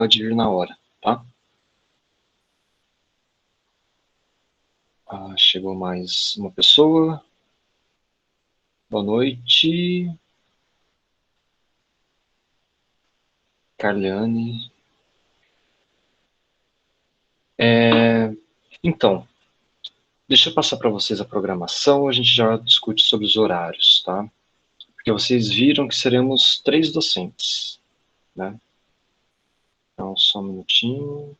pode vir na hora, tá? Chegou mais uma pessoa. Boa noite. Carliane. Então, deixa eu passar para vocês a programação, a gente já discute sobre os horários, tá? Porque vocês viram que seremos 3 docentes, né? Então, só um minutinho.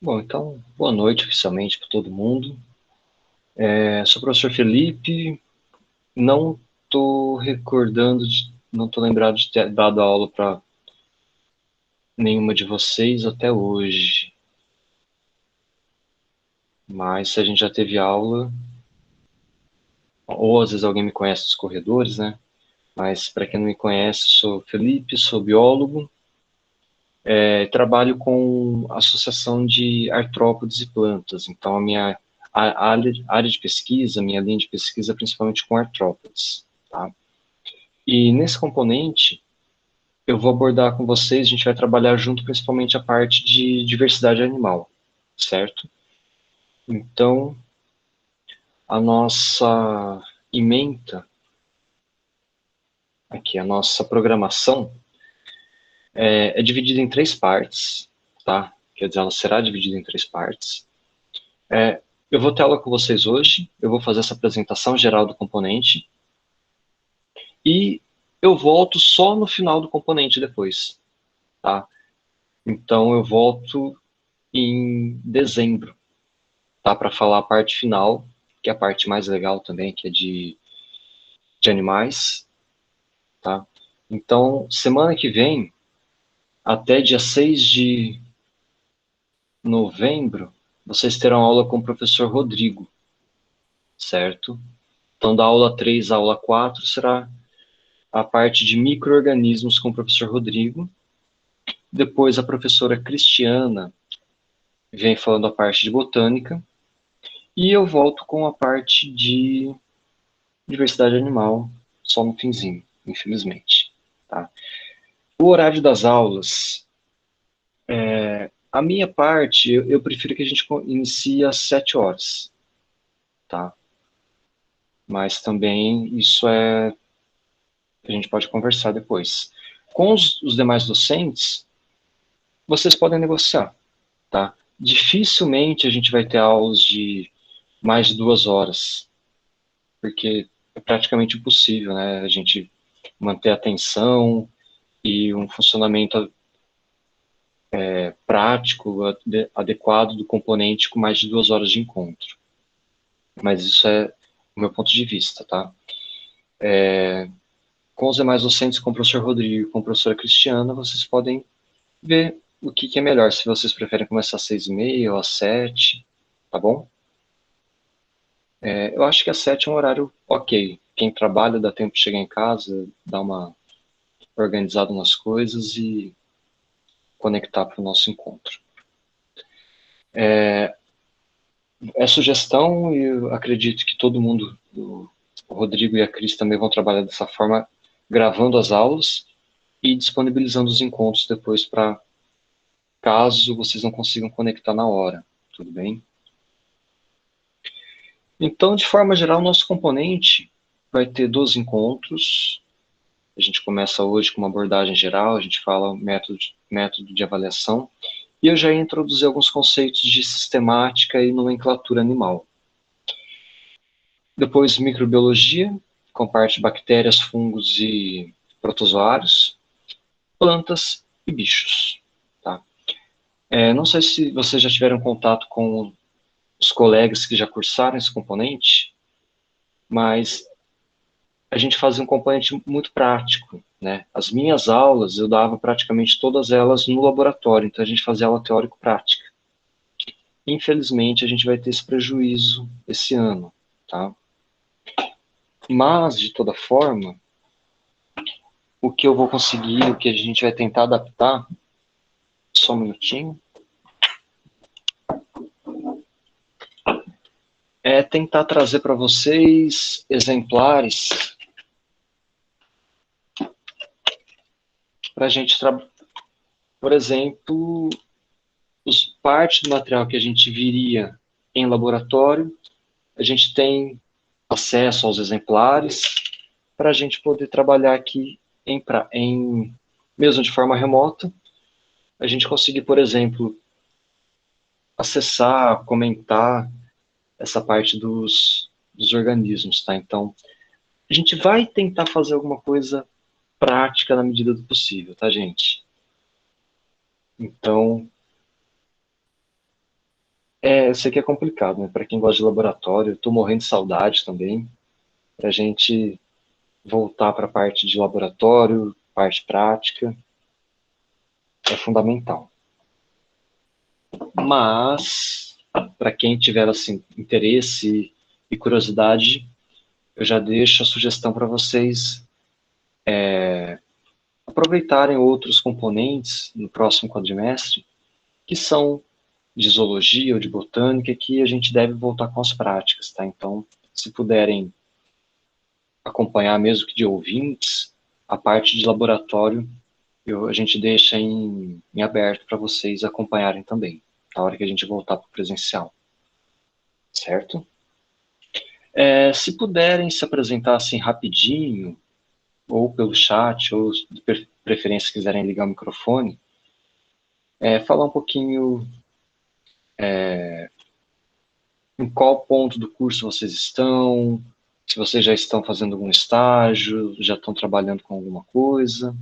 Bom, então, boa noite oficialmente para todo mundo. Sou o professor Felipe, não estou recordando, não estou lembrado de ter dado aula para nenhuma de vocês até hoje. Mas se a gente já teve aula, ou às vezes alguém me conhece dos corredores, né? Mas para quem não me conhece, sou Felipe, sou biólogo, trabalho com associação de artrópodes e plantas. Então a minha área de pesquisa, minha linha de pesquisa é principalmente com artrópodes, tá? E nesse componente eu vou abordar com vocês, a gente vai trabalhar junto principalmente a parte de diversidade animal, certo? Então, a nossa ementa, aqui, a nossa programação é dividida em 3 partes, tá? Quer dizer, ela será dividida em 3 partes. Eu vou ter aula com vocês hoje, eu vou fazer essa apresentação geral do componente, e eu volto só no final do componente depois, tá? Então, eu volto em dezembro, tá? Para falar a parte final, que é a parte mais legal também, que é de animais, tá? Então, semana que vem, até dia 6 de novembro, vocês terão aula com o professor Rodrigo, certo? Então, da aula 3 à aula 4 será a parte de micro-organismos com o professor Rodrigo. Depois, a professora Cristiana vem falando a parte de botânica. E eu volto com a parte de diversidade animal, só no finzinho, infelizmente. Tá? O horário das aulas, a minha parte, eu prefiro que a gente inicie às 7 horas, tá? Mas também isso a gente pode conversar depois. Com os demais docentes, vocês podem negociar, tá? Dificilmente a gente vai ter aulas de mais de 2 horas, porque é praticamente impossível, né? A gente manter a atenção e um funcionamento prático, adequado do componente com mais de 2 horas de encontro. Mas isso é o meu ponto de vista, tá? Com os demais docentes, com o professor Rodrigo e com a professora Cristiana, vocês podem ver o que é melhor, se vocês preferem começar às 6h30 ou às 7, tá bom? Eu acho que às 7 é um horário ok. Quem trabalha dá tempo de chegar em casa, dar uma organizada nas coisas e conectar para o nosso encontro. É sugestão e eu acredito que todo mundo, o Rodrigo e a Cris também vão trabalhar dessa forma, gravando as aulas e disponibilizando os encontros depois para caso vocês não consigam conectar na hora, tudo bem? Então, de forma geral, nosso componente vai ter 12 encontros. A gente começa hoje com uma abordagem geral, a gente fala método de avaliação, e eu já introduzi alguns conceitos de sistemática e nomenclatura animal. Depois, microbiologia, com parte de bactérias, fungos e protozoários, plantas e bichos. Tá? Não sei se vocês já tiveram contato com os colegas que já cursaram esse componente, mas gente fazia um componente muito prático, né? As minhas aulas, eu dava praticamente todas elas no laboratório, então a gente fazia aula teórico-prática. Infelizmente, a gente vai ter esse prejuízo esse ano, tá? Mas, de toda forma, o que eu vou conseguir, o que a gente vai tentar adaptar, só um minutinho, é tentar trazer para vocês exemplares para a gente trabalhar. Por exemplo, parte do material que a gente viria em laboratório, a gente tem acesso aos exemplares para a gente poder trabalhar aqui mesmo de forma remota, a gente conseguir, por exemplo, acessar, comentar essa parte dos organismos, tá? Então, a gente vai tentar fazer alguma coisa prática na medida do possível, tá, gente? Então, eu sei que é complicado, né? Para quem gosta de laboratório, eu tô morrendo de saudade também, para a gente voltar para a parte de laboratório, parte prática, é fundamental. Mas, para quem tiver assim, interesse e curiosidade, eu já deixo a sugestão para vocês aproveitarem outros componentes no próximo quadrimestre, que são de zoologia ou de botânica, que a gente deve voltar com as práticas, tá? Então, se puderem acompanhar, mesmo que de ouvintes, a parte de laboratório, a gente deixa em aberto para vocês acompanharem também, na hora que a gente voltar para o presencial, certo? Se puderem se apresentar assim rapidinho, ou pelo chat, ou de preferência se quiserem ligar o microfone, falar um pouquinho em qual ponto do curso vocês estão, se vocês já estão fazendo algum estágio, já estão trabalhando com alguma coisa.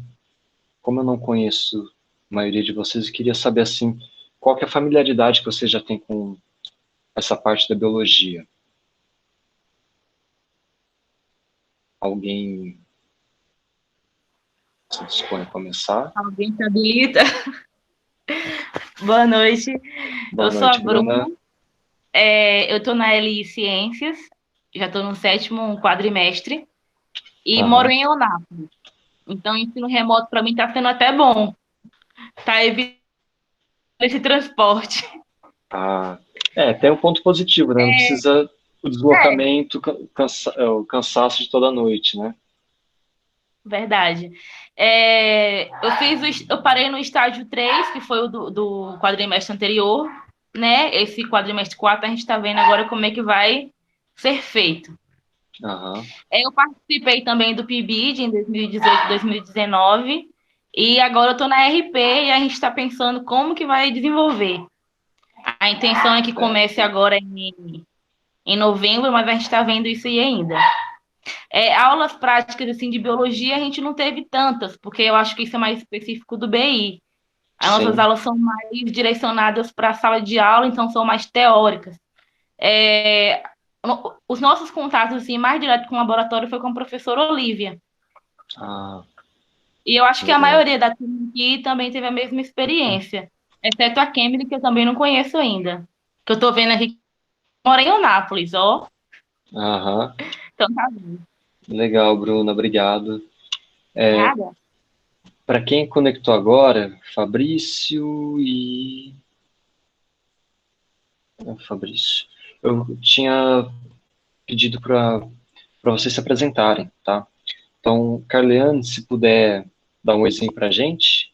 Como eu não conheço a maioria de vocês, eu queria saber assim, qual que é a familiaridade que vocês já têm com essa parte da biologia. Alguém se dispõe a começar? Alguém se habilita? Boa noite, Boa eu sou a noite, Bruna, Bruna. eu estou na LI Ciências, já estou no 7º quadrimestre e moro Aham. em Eunápolis. Então, o ensino remoto para mim está sendo até bom, está evitando esse transporte. Ah, tem um ponto positivo, né? Não precisa o deslocamento, o cansaço de toda noite, né? Verdade. Eu parei no estágio 3, que foi o do quadrimestre anterior, né? Esse quadrimestre 4 a gente está vendo agora como é que vai ser feito. Aham. Eu participei também do PIBID em 2018, 2019, e agora eu estou na RP e a gente está pensando como que vai desenvolver. A intenção é que comece agora em novembro, mas a gente está vendo isso aí ainda. Aulas práticas assim, de biologia a gente não teve tantas, porque eu acho que isso é mais específico do BI. As nossas Sim. aulas são mais direcionadas para a sala de aula, então são mais teóricas. É, os nossos contatos assim, mais direto com o laboratório foi com a professora Olivia. Ah, E eu acho que a legal. maioria da turma aqui também teve a mesma experiência, exceto a Kemily, que eu também não conheço ainda. Que eu tô vendo aqui que mora em Eunápolis, ó. Aham. Então tá bom. Legal, Bruna, obrigado. Nada. Para quem conectou agora, Fabrício e. Fabrício. Eu tinha pedido para vocês se apresentarem, tá? Então, Carleane, se puder dar um exemplo para a gente.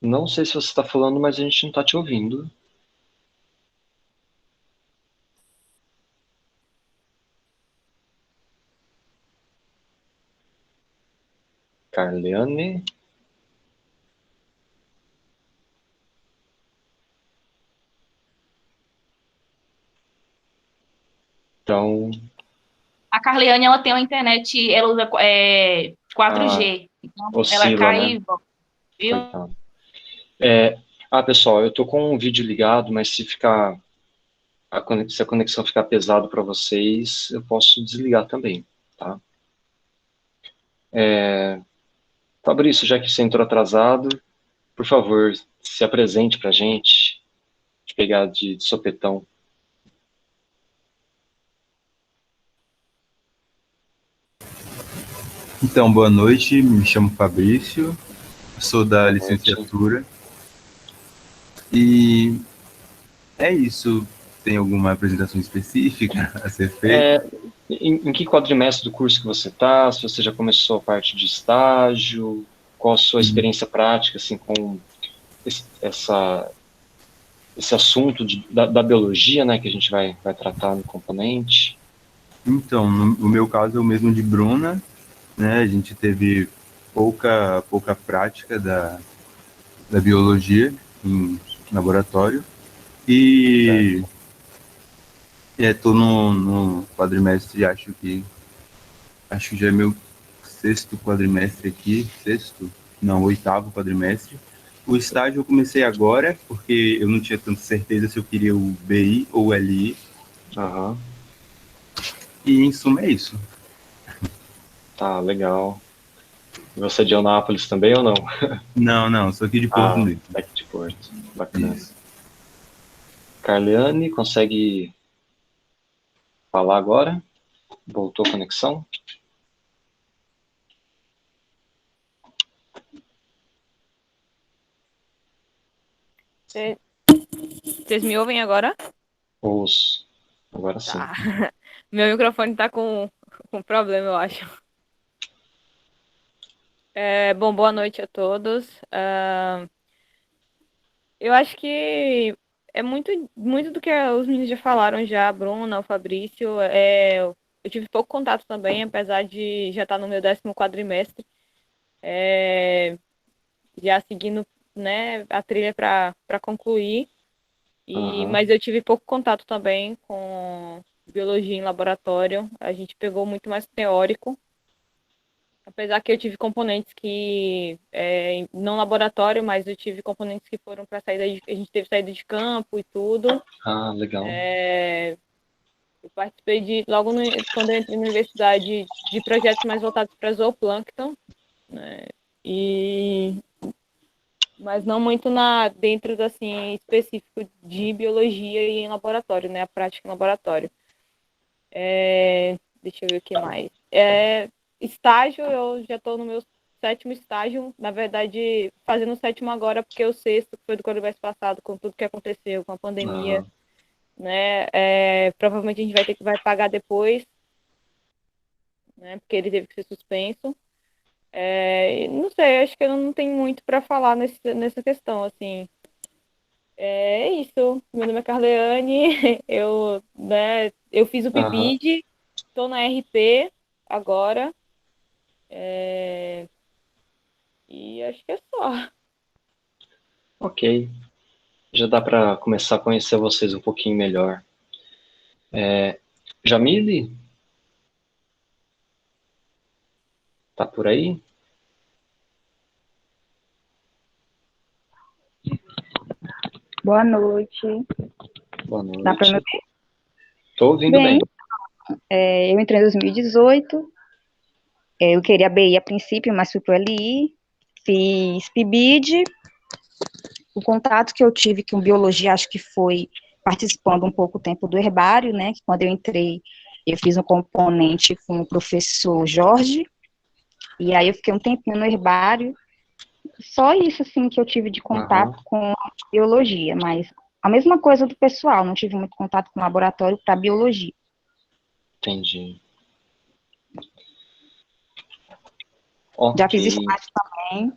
Não sei se você está falando, mas a gente não está te ouvindo. Carleane. Então, A Carliane, ela tem uma internet, ela usa ah, 4G. Então, ela oscila, cai né? e volta, viu? Coitado. Pessoal, eu tô com um vídeo ligado, mas se a conexão ficar pesado para vocês, eu posso desligar também, tá? Fabrício, já que você entrou atrasado, por favor, se apresente para a gente, pegar de sopetão. Então, boa noite, me chamo Fabrício, sou da Boa noite. licenciatura e é isso. Tem alguma apresentação específica a ser feita? Em que quadrimestre do curso que você está? Se você já começou a parte de estágio? Qual a sua experiência prática assim, com esse assunto da biologia, né, que a gente vai tratar no componente? Então, no meu caso é o mesmo de Bruna, né? A gente teve pouca prática da biologia em laboratório e estou no quadrimestre, acho que já é meu sexto quadrimestre aqui, oitavo quadrimestre. O estágio eu comecei agora, porque eu não tinha tanta certeza se eu queria o BI ou o LI. Aham. E em suma é isso. Tá, legal. E você é de Eunápolis também ou não? Não, sou aqui de Porto mesmo. Daqui de Porto. Bacana. Isso. Carleane, consegue falar agora? Voltou a conexão? Vocês me ouvem agora? Ouço. Agora sim. Tá. Meu microfone tá com problema, eu acho. Bom, boa noite a todos. Eu acho que é muito do que os meninos já falaram já, a Bruna, o Fabrício. Eu tive pouco contato também, apesar de já estar no meu 10º quadrimestre. Já seguindo, né, a trilha para concluir. Mas eu tive pouco contato também com biologia em laboratório. A gente pegou muito mais teórico. Apesar que eu tive componentes que, não laboratório, mas eu tive componentes que foram para saída a gente teve saída de campo e tudo. Ah, legal. Eu participei quando eu entrei na universidade, de projetos mais voltados para zooplâncton, né? Mas não muito dentro assim, específico de biologia e em laboratório, né? A prática em laboratório. Deixa eu ver o que mais. Estágio, eu já estou no meu 7º estágio, na verdade, fazendo o 7º agora, porque o 6º, que foi do quadrimestre passado, com tudo que aconteceu, com a pandemia, né? Provavelmente a gente vai pagar depois, né? Porque ele teve que ser suspenso. Não sei, acho que eu não tenho muito para falar nessa questão, assim. É isso. Meu nome é Carleane, eu fiz o PIBID, estou na RP agora. E acho que é só. Ok. Já dá para começar a conhecer vocês um pouquinho melhor. Jamile? Tá por aí? Boa noite. Boa noite. Dá para me ouvir? Tô ouvindo bem. Eu entrei em 2018. Eu queria BI a princípio, mas fui para o LI. Fiz PIBID. O contato que eu tive com biologia, acho que foi participando um pouco tempo do herbário, né? Que quando eu entrei, eu fiz um componente com o professor Jorge. E aí eu fiquei um tempinho no herbário. Só isso, assim, que eu tive de contato com biologia, mas a mesma coisa do pessoal, não tive muito contato com laboratório para biologia. Entendi. Okay. Já fiz estágio também.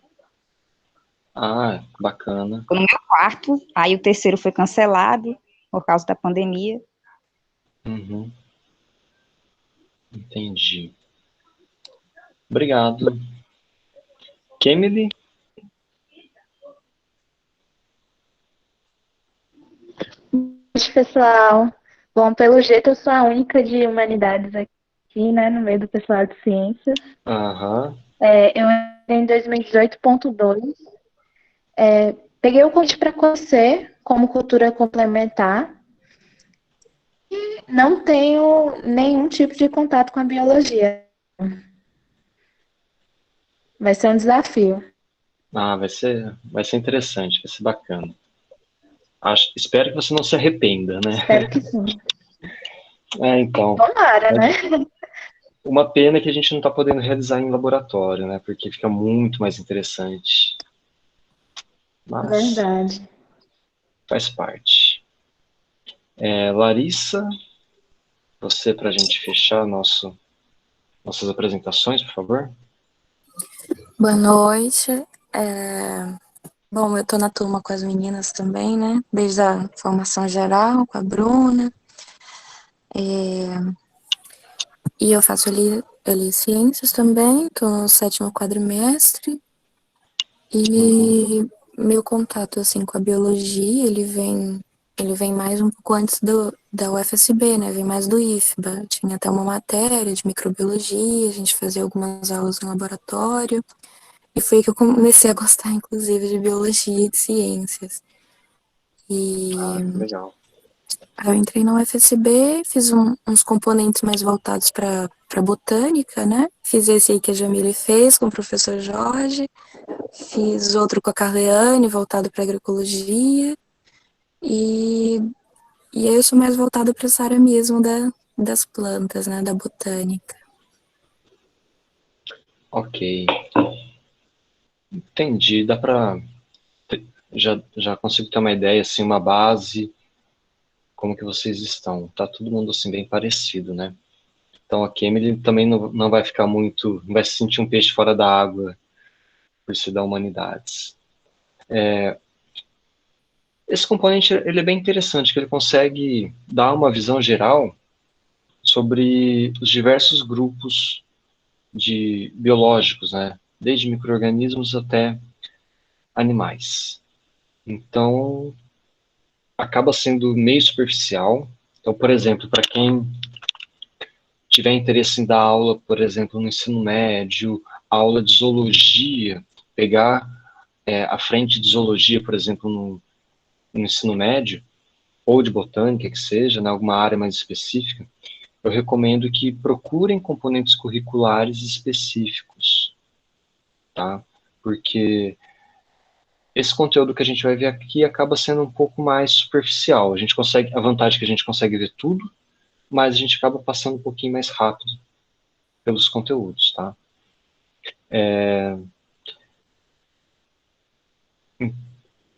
Ah, bacana. Tô no meu 4º, aí o 3º foi cancelado por causa da pandemia. Entendi. Obrigado. Kemily? Oi, pessoal. Bom, pelo jeito eu sou a única de humanidades aqui, né, no meio do pessoal de ciências. Eu entrei em 2018.2. Peguei o curso para conhecer como cultura complementar. Não tenho nenhum tipo de contato com a biologia. Vai ser um desafio. Ah, vai ser interessante, vai ser bacana. Espero que você não se arrependa, né? Espero que sim. Então, Tomara, né? uma pena que a gente não está podendo realizar em laboratório, né? Porque fica muito mais interessante. Mas Verdade. faz parte. Larissa, você para a gente fechar nossas apresentações, por favor. Boa noite. Bom, eu tô na turma com as meninas também, né? Desde a formação geral, com a Bruna. E eu faço ali ciências também, tô no 7º quadrimestre. E meu contato, assim, com a biologia, ele vem mais um pouco antes da UFSB, né? Vem mais do IFBA. Tinha até uma matéria de microbiologia, a gente fazia algumas aulas no laboratório. E foi aí que eu comecei a gostar, inclusive, de biologia e de ciências. E Que legal. aí eu entrei na UFSB, fiz uns componentes mais voltados para botânica, né? Fiz esse aí que a Jamile fez com o professor Jorge, fiz outro com a Carleane, voltado para agroecologia, e, e aí eu sou mais voltada para essa área mesmo das plantas, né? Da botânica. Ok. Entendi. Dá para já consigo ter uma ideia, assim, uma base, como que vocês estão. Tá todo mundo assim bem parecido, né? Então a Emily também não vai ficar muito, não vai se sentir um peixe fora da água por ser da humanidades. Esse componente ele é bem interessante, que ele consegue dar uma visão geral sobre os diversos grupos de biológicos, né? Desde micro-organismos até animais. Então, acaba sendo meio superficial. Então, por exemplo, para quem tiver interesse em dar aula, por exemplo, no ensino médio, aula de zoologia, pegar a frente de zoologia, por exemplo, no ensino médio, ou de botânica, que seja, né, alguma área mais específica, eu recomendo que procurem componentes curriculares específicos, tá? Porque esse conteúdo que a gente vai ver aqui acaba sendo um pouco mais superficial. A vantagem é que a gente consegue ver tudo, mas a gente acaba passando um pouquinho mais rápido pelos conteúdos, tá?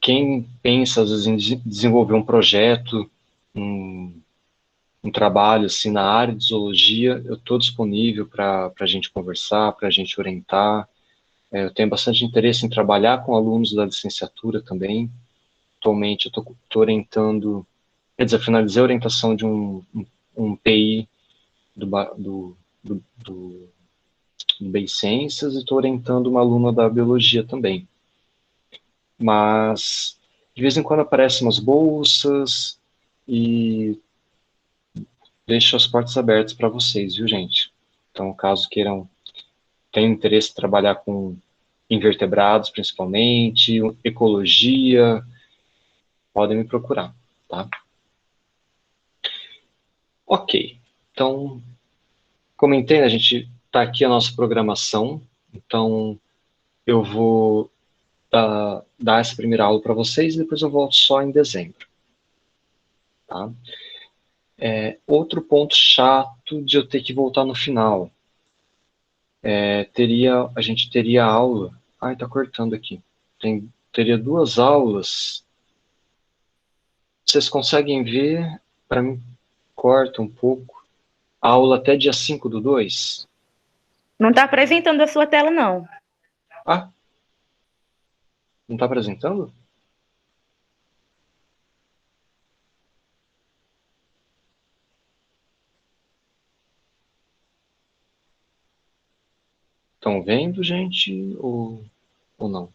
Quem pensa, às vezes, em desenvolver um projeto, um trabalho assim, na área de zoologia, eu estou disponível para a gente conversar, para a gente orientar. Eu tenho bastante interesse em trabalhar com alunos da licenciatura também. Atualmente eu estou orientando, quer dizer, finalizei a orientação de um PI do BEI Ciências e estou orientando uma aluna da biologia também. Mas, de vez em quando aparecem umas bolsas e deixo as portas abertas para vocês, viu, gente? Então, caso tenham interesse em trabalhar com invertebrados, principalmente, ecologia, podem me procurar, tá? Ok. Então, comentei, né, a gente está aqui a nossa programação, então eu vou dar essa primeira aula para vocês e depois eu volto só em dezembro, tá? Outro ponto chato de eu ter que voltar no final. A gente teria aula. Ai, tá cortando aqui. Teria 2 aulas. Vocês conseguem ver? Para mim, corta um pouco. A aula até dia 5/2. Não está apresentando a sua tela, não. Ah, não está apresentando? Estão vendo, gente? Ou não?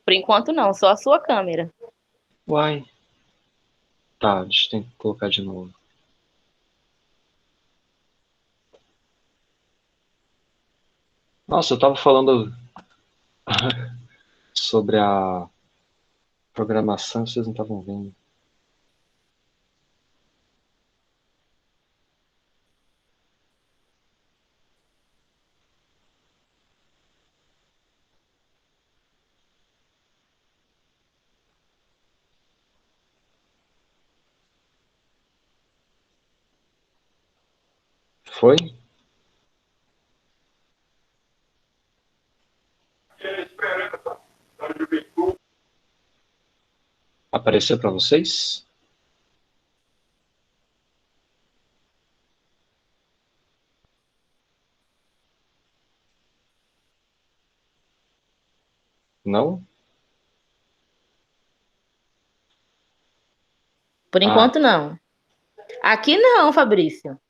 Por enquanto, não, só a sua câmera. Uai. Tá, deixa eu ter que colocar de novo. Nossa, eu tava falando. sobre a programação, vocês não estavam vendo. Foi? Apareceu para vocês? Não? Por enquanto, não. Aqui não, Fabrício.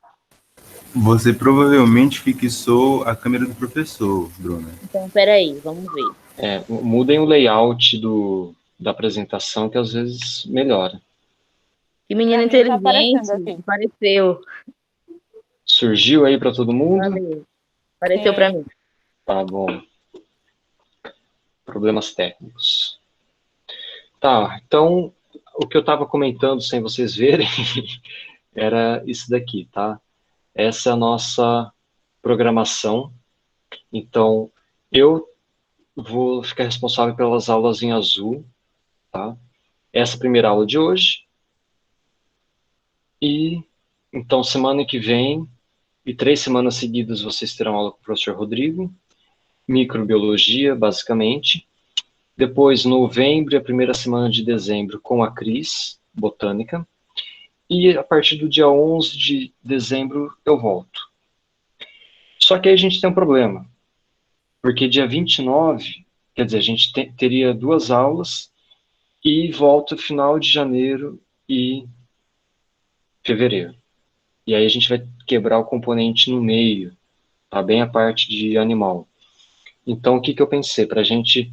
Você provavelmente fixou a câmera do professor, Bruna. Então, peraí, vamos ver. Mudem o layout da apresentação, que às vezes melhora. Que menino Pra mim tá aparecendo inteligente. aqui. Apareceu. Surgiu aí para todo mundo? Valeu. Apareceu para mim. Tá bom. Problemas técnicos. Tá, então, o que eu estava comentando sem vocês verem era isso daqui, tá? Essa é a nossa programação. Então, eu vou ficar responsável pelas aulas em azul, tá? Essa é a primeira aula de hoje. E, então, semana que vem e 3 semanas seguidas vocês terão aula com o professor Rodrigo, microbiologia, basicamente. Depois, novembro e a primeira semana de dezembro com a Cris, botânica. E a partir do dia 11 de dezembro eu volto. Só que aí a gente tem um problema, porque dia 29, quer dizer, a gente teria 2 aulas e volta final de janeiro e fevereiro. E aí a gente vai quebrar o componente no meio, tá? Bem a parte de animal. Então, o que eu pensei? Para a gente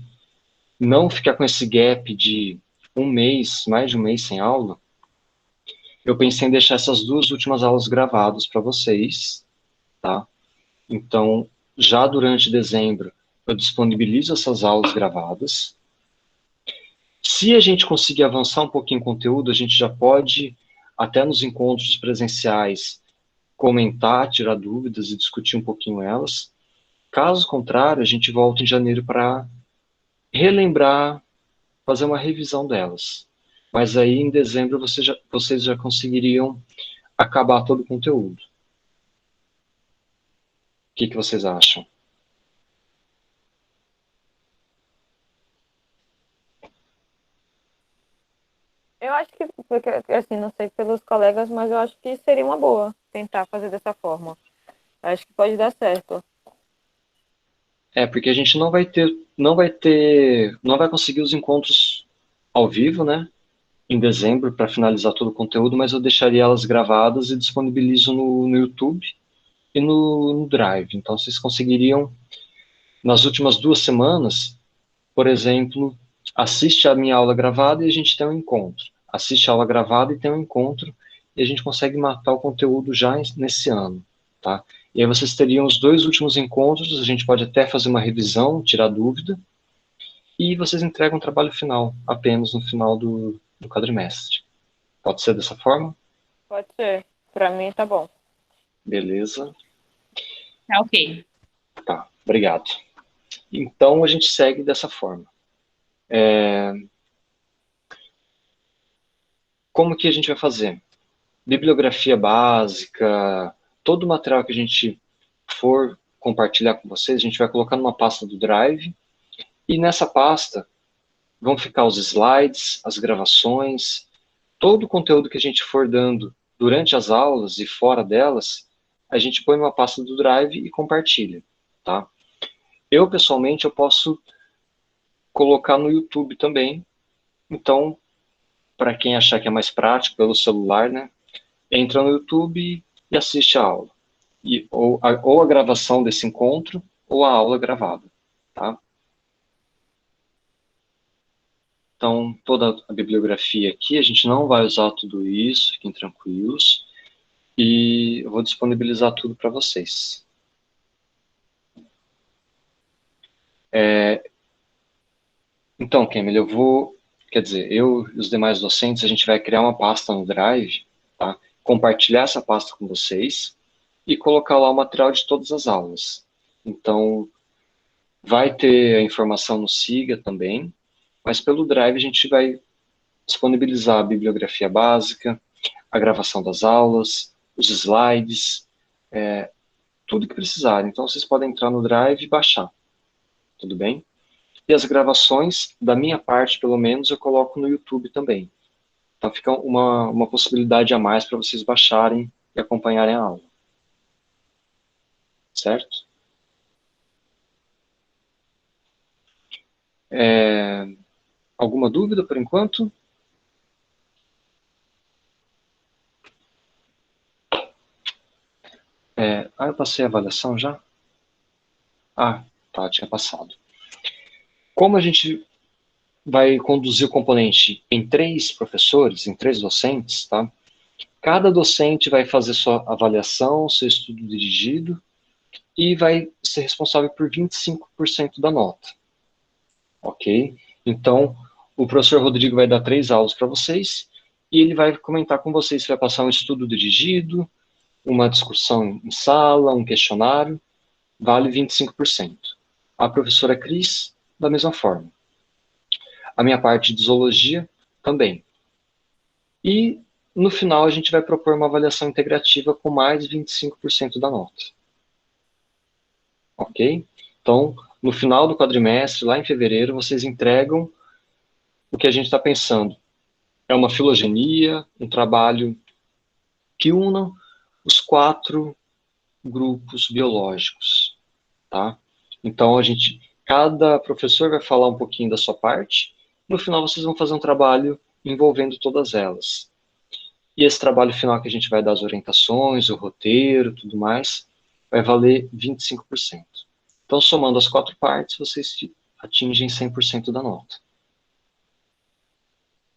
não ficar com esse gap de um mês, mais de um mês sem aula, eu pensei em deixar essas 2 últimas aulas gravadas para vocês, tá? Então, já durante dezembro, eu disponibilizo essas aulas gravadas. Se a gente conseguir avançar um pouquinho em conteúdo, a gente já pode, até nos encontros presenciais, comentar, tirar dúvidas e discutir um pouquinho elas. Caso contrário, a gente volta em janeiro para relembrar, fazer uma revisão delas. Mas aí, em dezembro, vocês já conseguiriam acabar todo o conteúdo. O que vocês acham? Eu acho que, porque, assim, não sei pelos colegas, mas eu acho que seria uma boa tentar fazer dessa forma. Eu acho que pode dar certo. Porque a gente não vai conseguir os encontros ao vivo, né? Em dezembro, para finalizar todo o conteúdo, mas eu deixaria elas gravadas e disponibilizo no YouTube e no Drive. Então, vocês conseguiriam, nas últimas 2 semanas, por exemplo, assiste a minha aula gravada e a gente tem um encontro. Assiste a aula gravada e tem um encontro e a gente consegue matar o conteúdo já nesse ano, tá? E aí vocês teriam os 2 últimos encontros, a gente pode até fazer uma revisão, tirar dúvida, e vocês entregam o trabalho final, apenas no final do quadrimestre. Pode ser dessa forma? Pode ser. Pra mim tá bom. Beleza. Tá ok. Tá, obrigado. Então, a gente segue dessa forma. Como que a gente vai fazer? Bibliografia básica, todo o material que a gente for compartilhar com vocês, a gente vai colocar numa pasta do Drive, e nessa pasta vão ficar os slides, as gravações, todo o conteúdo que a gente for dando durante as aulas e fora delas, a gente põe numa pasta do Drive e compartilha, tá? Eu, pessoalmente, eu posso colocar no YouTube também, então, para quem achar que é mais prático pelo celular, né, entra no YouTube e assiste a aula. Ou a gravação desse encontro, ou a aula gravada, tá? Então, toda a bibliografia aqui, a gente não vai usar tudo isso, fiquem tranquilos. E eu vou disponibilizar tudo para vocês. Então, Kemel, quer dizer, eu e os demais docentes, a gente vai criar uma pasta no Drive, tá? Compartilhar essa pasta com vocês e colocar lá o material de todas as aulas. Então, vai ter a informação no Siga também, mas pelo Drive a gente vai disponibilizar a bibliografia básica, a gravação das aulas, os slides, tudo que precisarem. Então, vocês podem entrar no Drive e baixar, tudo bem? E as gravações, da minha parte, pelo menos, eu coloco no YouTube também. Então, fica uma possibilidade a mais para vocês baixarem e acompanharem a aula. Certo? Alguma dúvida por enquanto? Eu passei a avaliação já? Ah, tá, tinha passado. Como a gente vai conduzir o componente em 3 professores, em 3 docentes, tá? Cada docente vai fazer sua avaliação, seu estudo dirigido, e vai ser responsável por 25% da nota. Ok? Então, o professor Rodrigo vai dar 3 aulas para vocês, e ele vai comentar com vocês se vai passar um estudo dirigido, uma discussão em sala, um questionário, vale 25%. A professora Cris, da mesma forma. A minha parte de zoologia, também. E, no final, a gente vai propor uma avaliação integrativa com mais 25% da nota. Ok? Então, no final do quadrimestre, lá em fevereiro, vocês entregam o que a gente está pensando. É uma filogenia, um trabalho que una os 4 grupos biológicos, tá? Então, cada professor vai falar um pouquinho da sua parte, no final vocês vão fazer um trabalho envolvendo todas elas. E esse trabalho final que a gente vai dar as orientações, o roteiro, tudo mais, vai valer 25%. Então, somando as 4 partes, vocês atingem 100% da nota.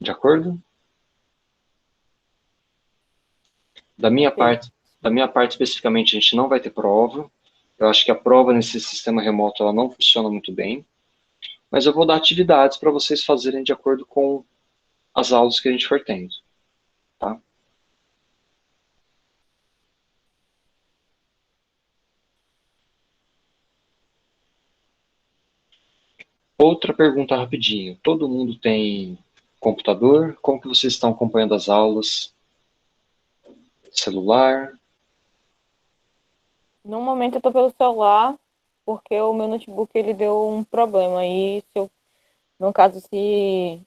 De acordo? Da minha parte especificamente, a gente não vai ter prova. Eu acho que a prova nesse sistema remoto ela não funciona muito bem. Mas eu vou dar atividades para vocês fazerem de acordo com as aulas que a gente for tendo. Tá? Outra pergunta rapidinho. Todo mundo tem computador? Como que vocês estão acompanhando as aulas? Celular? No momento eu estou pelo celular, porque o meu notebook ele deu um problema. E no caso, se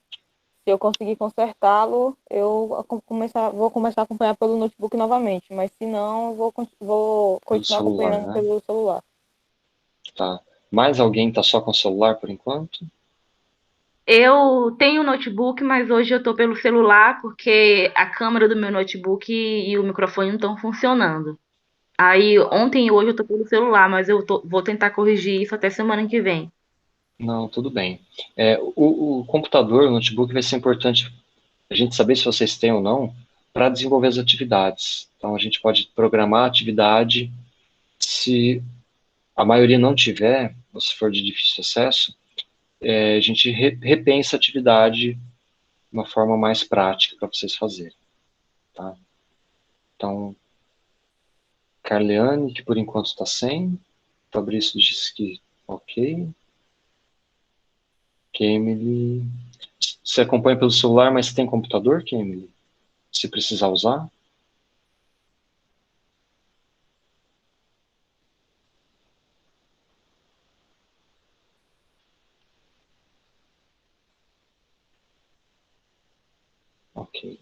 eu conseguir consertá-lo, vou começar a acompanhar pelo notebook novamente. Mas se não, eu vou continuar celular, acompanhando né? pelo celular. Tá. Mais alguém está só com o celular por enquanto? Eu tenho um notebook, mas hoje eu tô pelo celular porque a câmera do meu notebook e o microfone não estão funcionando. Aí ontem e hoje eu tô pelo celular, mas vou tentar corrigir isso até semana que vem. Não, tudo bem. O computador, o notebook vai ser importante a gente saber se vocês têm ou não para desenvolver as atividades. Então, a gente pode programar a atividade. Se a maioria não tiver, ou se for de difícil acesso, a gente repensa a atividade de uma forma mais prática para vocês fazerem. Tá? Então, Carleane, que por enquanto está sem. Fabrício disse que ok. Kemily. Você acompanha pelo celular, mas tem computador, Kemily? Se precisar usar? Ok.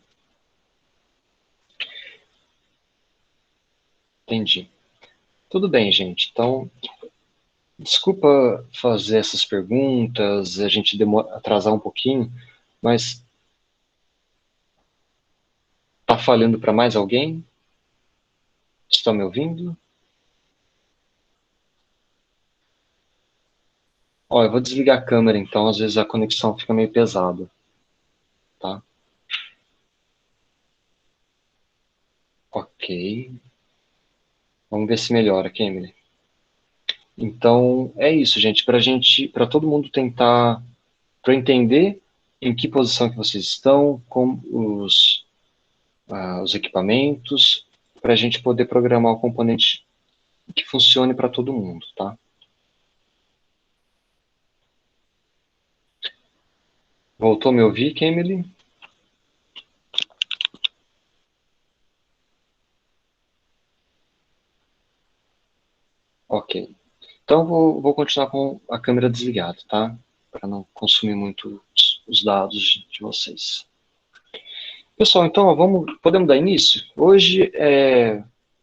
Entendi. Tudo bem, gente. Então, desculpa fazer essas perguntas, a gente atrasar um pouquinho, mas tá falhando para mais alguém? Estão me ouvindo? Ó, eu vou desligar a câmera, então às vezes a conexão fica meio pesada, tá? Ok. Vamos ver se melhora aqui, Emily. Então, é isso, gente. Para todo mundo tentar para entender em que posição que vocês estão, com os equipamentos, para a gente poder programar o componente que funcione para todo mundo, tá? Voltou a me ouvir, Emily? Ok. Então, vou continuar com a câmera desligada, tá? Para não consumir muito os dados de vocês. Pessoal, então, podemos dar início? Hoje,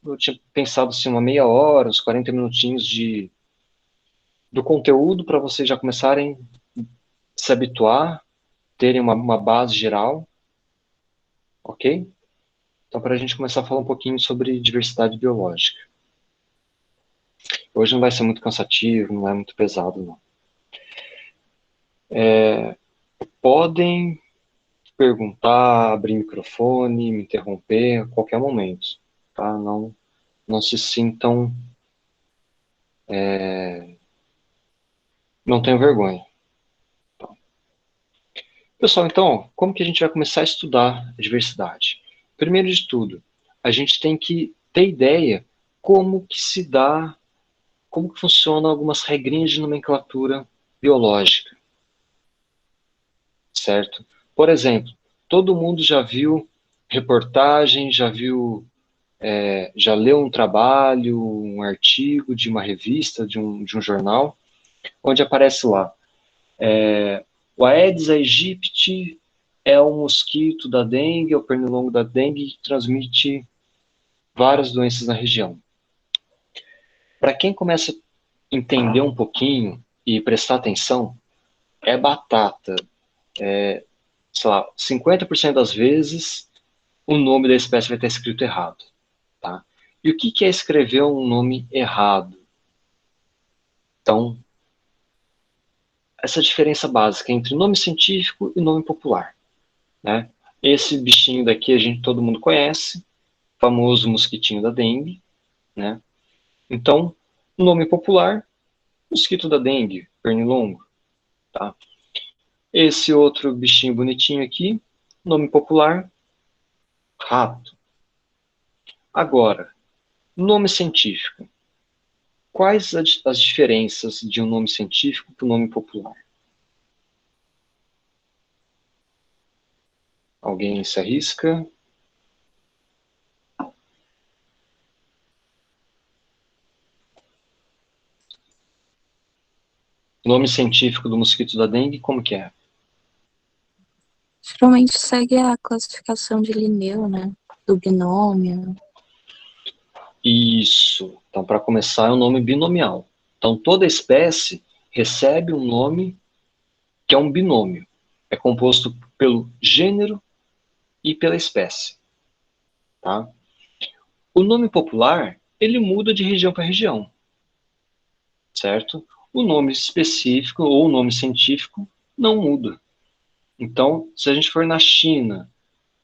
eu tinha pensado assim, uma meia hora, uns 40 minutinhos do conteúdo para vocês já começarem a se habituar, terem uma base geral, ok? Então, para a gente começar a falar um pouquinho sobre diversidade biológica. Hoje não vai ser muito cansativo, não é muito pesado, não. Podem perguntar, abrir microfone, me interromper a qualquer momento, tá? Não se sintam... não tenham vergonha. Tá? Pessoal, então, como que a gente vai começar a estudar a diversidade? Primeiro de tudo, a gente tem que ter ideia como que se dá, como que funcionam algumas regrinhas de nomenclatura biológica, certo? Por exemplo, todo mundo já viu reportagem, já leu um trabalho, um artigo de uma revista, de um jornal, onde aparece lá, o Aedes aegypti é um mosquito da dengue, é o pernilongo da dengue, que transmite várias doenças na região. Para quem começa a entender um pouquinho e prestar atenção, é batata. Sei lá, 50% das vezes o nome da espécie vai estar escrito errado. Tá? E o que é escrever um nome errado? Então, essa diferença básica entre nome científico e nome popular. Né? Esse bichinho daqui todo mundo conhece, famoso mosquitinho da dengue. Né? Então, nome popular, mosquito da dengue, pernilongo. Tá? Esse outro bichinho bonitinho aqui, nome popular, rato. Agora, nome científico. Quais as diferenças de um nome científico para o nome popular? Alguém se arrisca? Nome científico do mosquito da dengue, como que é? Geralmente segue a classificação de Linneu, né? Do binômio. Isso. Então, para começar, é um nome binomial. Então, toda espécie recebe um nome que é um binômio. É composto pelo gênero e pela espécie. Tá? O nome popular, ele muda de região para região. Certo? O nome específico ou o nome científico não muda. Então, se a gente for na China,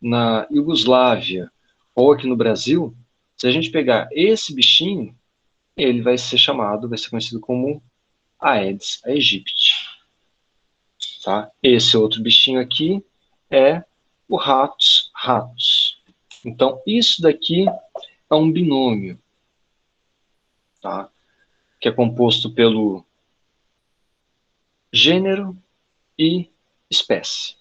na Iugoslávia ou aqui no Brasil, se a gente pegar esse bichinho, ele vai ser conhecido como Aedes aegypti. Tá? Esse outro bichinho aqui é o Ratus ratus. Então, isso daqui é um binômio, tá? Que é composto pelo gênero e espécie.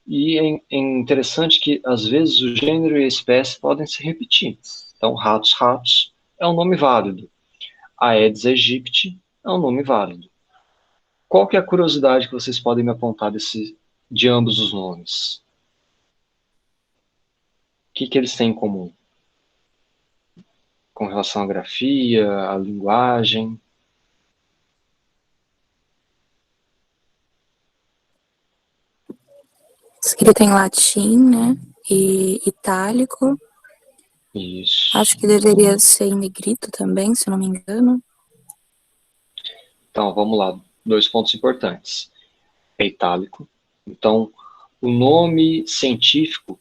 E é interessante que, às vezes, o gênero e a espécie podem se repetir. Então, Ratus ratus é um nome válido. Aedes aegypti é um nome válido. Qual que é a curiosidade que vocês podem me apontar de ambos os nomes? O que eles têm em comum? Com relação à grafia, à linguagem? Escrita em latim, né? E itálico. Isso. Acho que deveria ser em negrito também, se eu não me engano. Então, vamos lá. 2 pontos importantes. É itálico. Então, o nome científico,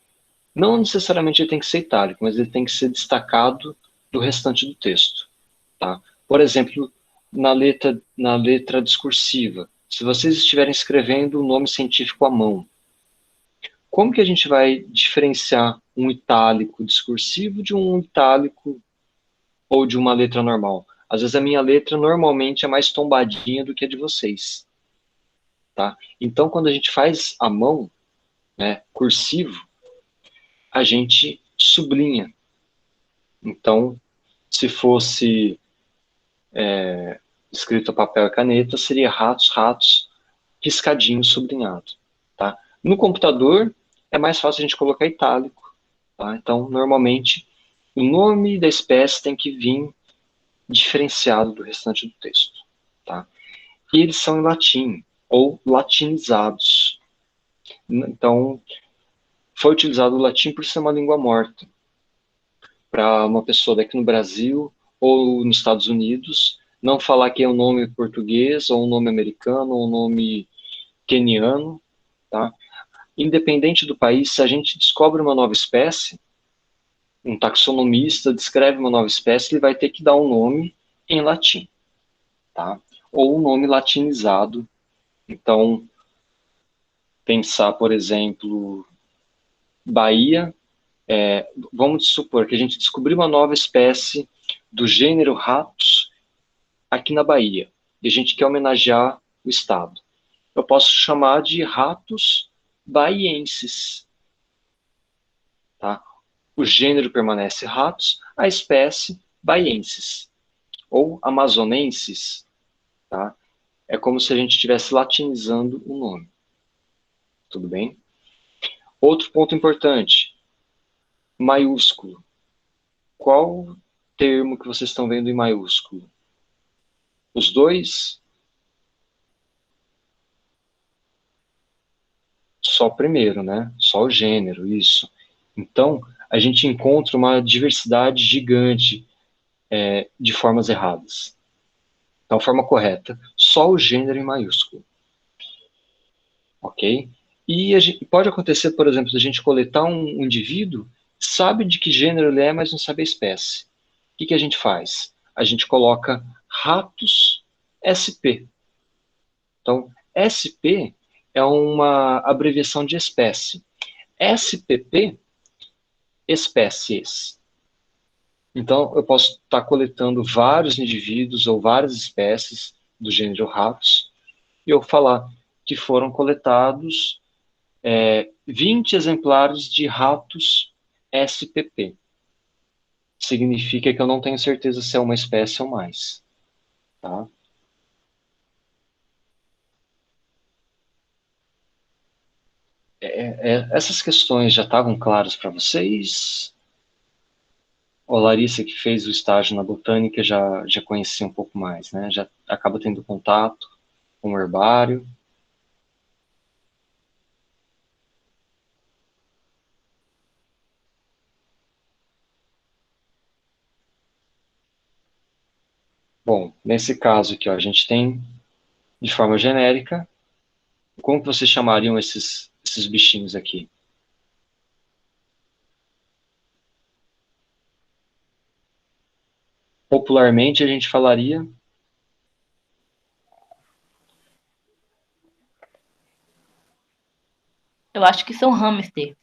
não necessariamente ele tem que ser itálico, mas ele tem que ser destacado do restante do texto. Tá? Por exemplo, na letra discursiva, se vocês estiverem escrevendo o nome científico à mão, como que a gente vai diferenciar um itálico discursivo de um itálico ou de uma letra normal? Às vezes a minha letra normalmente é mais tombadinha do que a de vocês, tá? Então, quando a gente faz à mão, né, cursivo, a gente sublinha. Então, se fosse escrito a papel e caneta, seria ratos, ratos, riscadinho sublinhado, tá? No computador, é mais fácil a gente colocar itálico, tá? Então, normalmente, o nome da espécie tem que vir diferenciado do restante do texto, tá? E eles são em latim, ou latinizados. Então, foi utilizado o latim por ser uma língua morta. Para uma pessoa daqui no Brasil ou nos Estados Unidos não falar que é um nome português, ou um nome americano, ou um nome queniano, tá? Independente do país, se a gente descobre uma nova espécie, um taxonomista descreve uma nova espécie, ele vai ter que dar um nome em latim, tá? Ou um nome latinizado. Então, pensar, por exemplo, Bahia, vamos supor que a gente descobriu uma nova espécie do gênero Ratos aqui na Bahia, e a gente quer homenagear o estado. Eu posso chamar de ratos baienses, tá? O gênero permanece ratos, a espécie baienses, ou amazonenses, tá? É como se a gente estivesse latinizando o nome. Tudo bem? Outro ponto importante, maiúsculo. Qual termo que vocês estão vendo em maiúsculo? Os dois? Só o primeiro, né? Só o gênero, isso. Então, a gente encontra uma diversidade gigante de formas erradas. Então, a forma correta, só o gênero em maiúsculo. Ok? E pode acontecer, por exemplo, a gente coletar um indivíduo, sabe de que gênero ele é, mas não sabe a espécie. O que a gente faz? A gente coloca ratos SP. Então, SP é uma abreviação de espécie. SPP, espécies. Então, eu posso estar coletando vários indivíduos ou várias espécies do gênero ratos, e eu falar que foram coletados 20 exemplares de ratos SPP. Significa que eu não tenho certeza se é uma espécie ou mais. Tá? Essas questões já estavam claras para vocês? A Larissa, que fez o estágio na botânica, já conhecia um pouco mais, né? Já acaba tendo contato com o herbário. Bom, nesse caso aqui, ó, a gente tem, de forma genérica, como que vocês chamariam esses bichinhos aqui? Popularmente, a gente falaria... Eu acho que são hamster.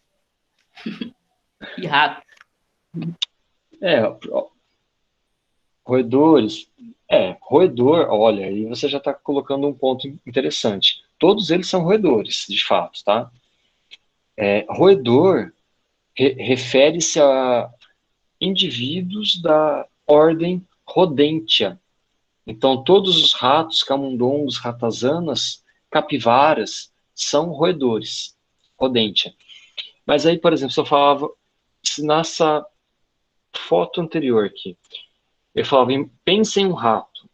E rato. Roedores. Roedor, olha, aí você já está colocando um ponto interessante. Todos eles são roedores, de fato, tá? Roedor refere-se a indivíduos da ordem Rodentia. Então, todos os ratos, camundongos, ratazanas, capivaras, são roedores, Rodentia. Mas aí, por exemplo, se eu falava, se nessa foto anterior aqui, eu falava, pense em um rato.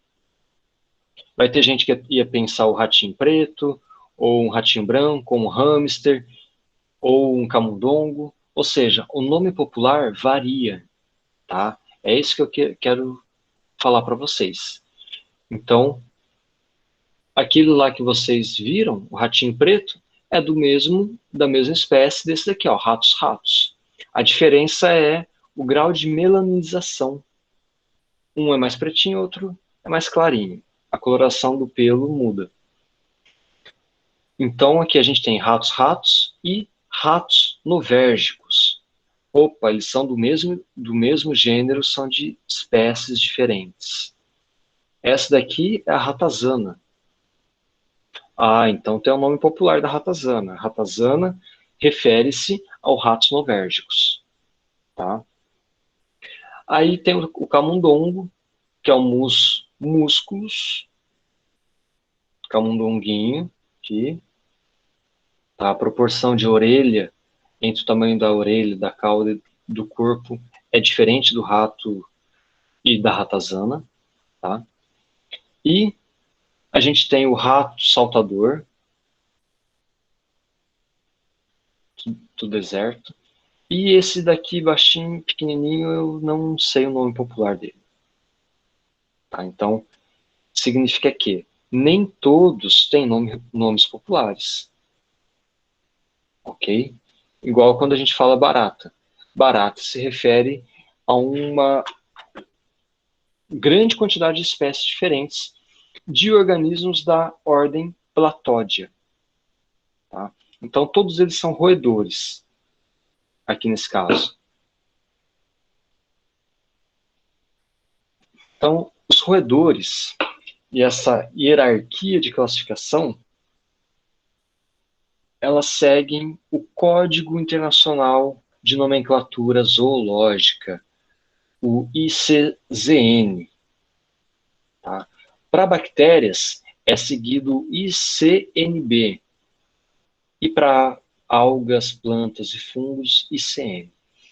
Vai ter gente que ia pensar o ratinho preto, ou um ratinho branco, ou um hamster, ou um camundongo. Ou seja, o nome popular varia, tá? É isso que eu quero falar para vocês. Então, aquilo lá que vocês viram, o ratinho preto, é da mesma espécie desse daqui, ó, ratos. A diferença é o grau de melanização. Um é mais pretinho, outro é mais clarinho. A coloração do pelo muda. Então, aqui a gente tem ratos e ratos novérgicos. Opa, eles são do mesmo gênero, são de espécies diferentes. Essa daqui é a ratazana. Ah, então tem o nome popular da ratazana. Ratazana refere-se aos ratos novérgicos. Tá? Aí tem o camundongo, que é o musculus, camundonguinho, aqui. Tá? A proporção de orelha entre o tamanho da orelha, da cauda e do corpo é diferente do rato e da ratazana. Tá? E a gente tem o rato saltador do deserto. E esse daqui, baixinho, pequenininho, eu não sei o nome popular dele. Tá? Então, significa que nem todos têm nomes populares. Ok? Igual quando a gente fala barata. Barata se refere a uma grande quantidade de espécies diferentes de organismos da ordem Platódia. Tá? Então, todos eles são roedores, aqui nesse caso. Então, os roedores e essa hierarquia de classificação, elas seguem o Código Internacional de Nomenclatura Zoológica, o ICZN. Tá? Para bactérias, é seguido o ICNB. E para algas, plantas e fungos, ICN.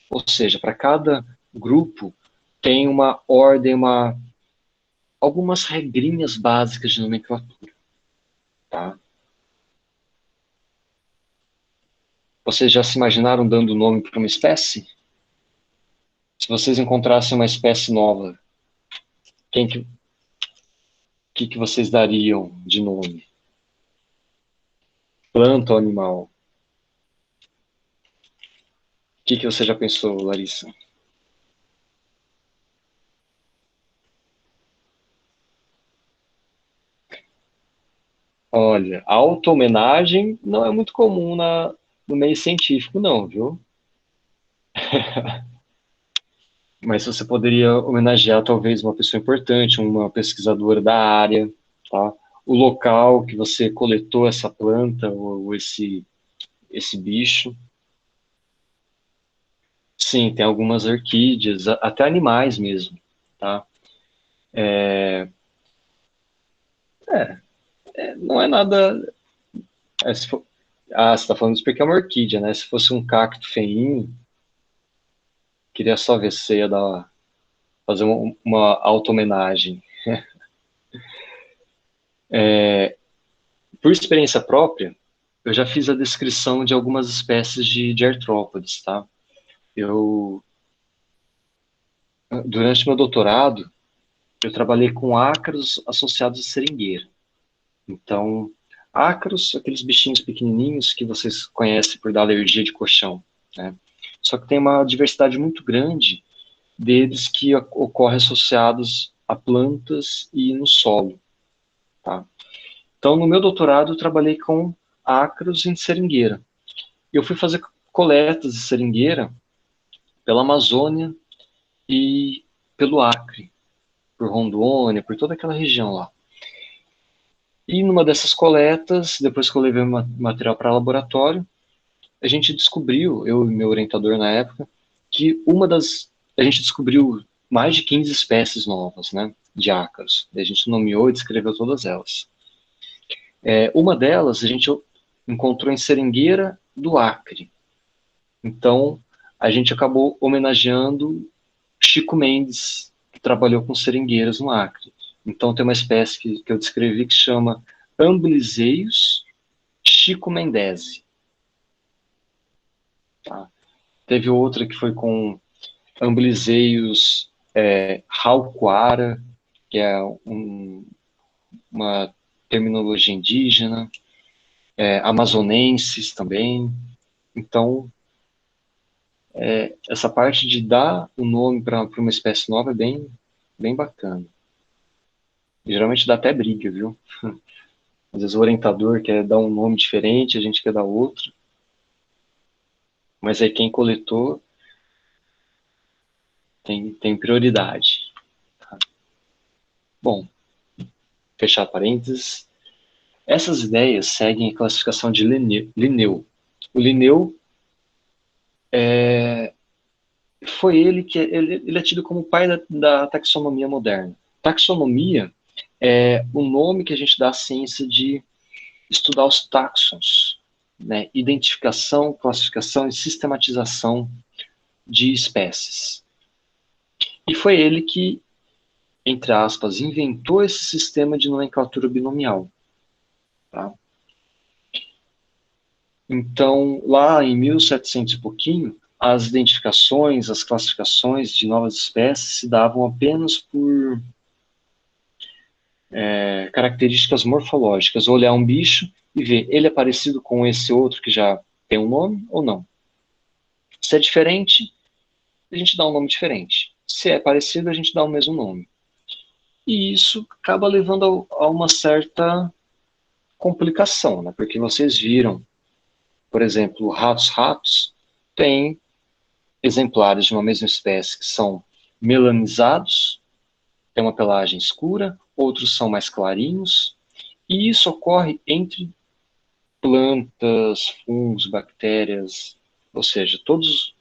Ou seja, para cada grupo tem uma ordem, algumas regrinhas básicas de nomenclatura. Tá? Vocês já se imaginaram dando nome para uma espécie? Se vocês encontrassem uma espécie nova, que vocês dariam de nome? Planta ou animal? O que você já pensou, Larissa? Olha, a auto-homenagem não é muito comum no meio científico, não, viu? Mas você poderia homenagear talvez uma pessoa importante, uma pesquisadora da área, tá? O local que você coletou essa planta ou esse bicho. Sim, tem algumas orquídeas, até animais mesmo, tá? Não é nada... você está falando isso porque é uma orquídea, né? Se fosse um cacto feinho, queria só ver se você ia fazer uma auto-homenagem. Por experiência própria, eu já fiz a descrição de algumas espécies de artrópodes, tá? Durante meu doutorado, eu trabalhei com ácaros associados à seringueira. Então, ácaros, aqueles bichinhos pequenininhos que vocês conhecem por dar alergia de colchão, né? Só que tem uma diversidade muito grande deles que ocorre associados a plantas e no solo, tá? Então, no meu doutorado, eu trabalhei com ácaros em seringueira. Eu fui fazer coletas de seringueira pela Amazônia e pelo Acre, por Rondônia, por toda aquela região lá. E numa dessas coletas, depois que eu levei o material para laboratório, a gente descobriu, eu e meu orientador na época, que a gente descobriu mais de 15 espécies novas, né, de ácaros. A gente nomeou e descreveu todas elas. Uma delas a gente encontrou em Seringueira do Acre. Então, a gente acabou homenageando Chico Mendes, que trabalhou com seringueiras no Acre. Então, tem uma espécie que eu descrevi que chama Amblyseius chico-mendesi. Tá? Teve outra que foi com Amblyseius rauquara, que é uma terminologia indígena, amazonenses também. Então, essa parte de dar o nome para uma espécie nova é bem, bem bacana. E geralmente dá até briga, viu? Às vezes o orientador quer dar um nome diferente, a gente quer dar outro. Mas aí quem coletou tem prioridade. Tá? Bom, fechar parênteses. Essas ideias seguem a classificação de Linneu. O Linneu foi ele é tido como o pai da taxonomia moderna. Taxonomia é o nome que a gente dá à ciência de estudar os táxons, né? Identificação, classificação e sistematização de espécies. E foi ele que, entre aspas, inventou esse sistema de nomenclatura binomial. Tá? Então, lá em 1700 e pouquinho, as identificações, as classificações de novas espécies se davam apenas por características morfológicas. Olhar um bicho e ver, ele é parecido com esse outro que já tem um nome ou não. Se é diferente, a gente dá um nome diferente. Se é parecido, a gente dá o mesmo nome. E isso acaba levando a uma certa complicação, né? Porque vocês viram, por exemplo, ratos têm exemplares de uma mesma espécie que são melanizados, têm uma pelagem escura, outros são mais clarinhos, e isso ocorre entre plantas, fungos, bactérias, ou seja, todos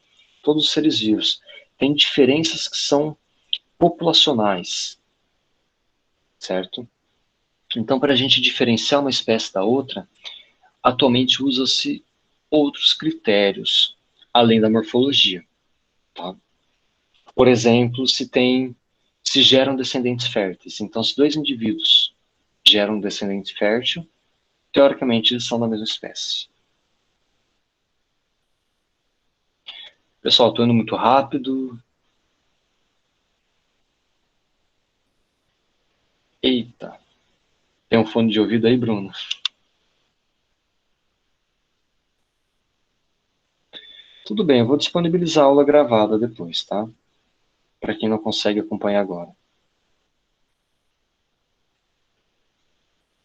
os seres vivos. Tem diferenças que são populacionais, certo? Então, para a gente diferenciar uma espécie da outra, atualmente usa-se outros critérios, além da morfologia. Tá? Por exemplo, se geram descendentes férteis. Então, se dois indivíduos geram um descendente fértil, teoricamente eles são da mesma espécie. Pessoal, estou indo muito rápido. Eita. Tem um fone de ouvido aí, Bruno? Tudo bem, eu vou disponibilizar a aula gravada depois, tá? Para quem não consegue acompanhar agora.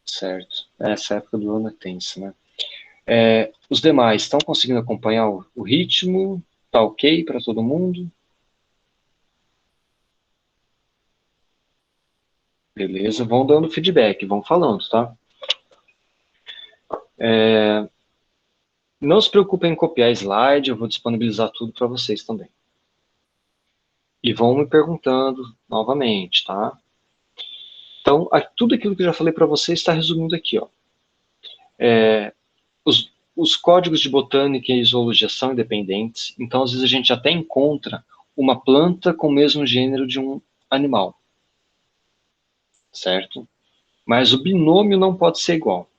Certo. Essa época do ano é tensa, né? Os demais estão conseguindo acompanhar o ritmo? Tá ok para todo mundo? Beleza, vão dando feedback, vão falando, tá? Não se preocupem em copiar slide, eu vou disponibilizar tudo para vocês também. E vão me perguntando novamente, tá? Então, tudo aquilo que eu já falei para vocês está resumindo aqui, ó. Os códigos de botânica e zoologia são independentes, então às vezes a gente até encontra uma planta com o mesmo gênero de um animal, certo? Mas o binômio não pode ser igual.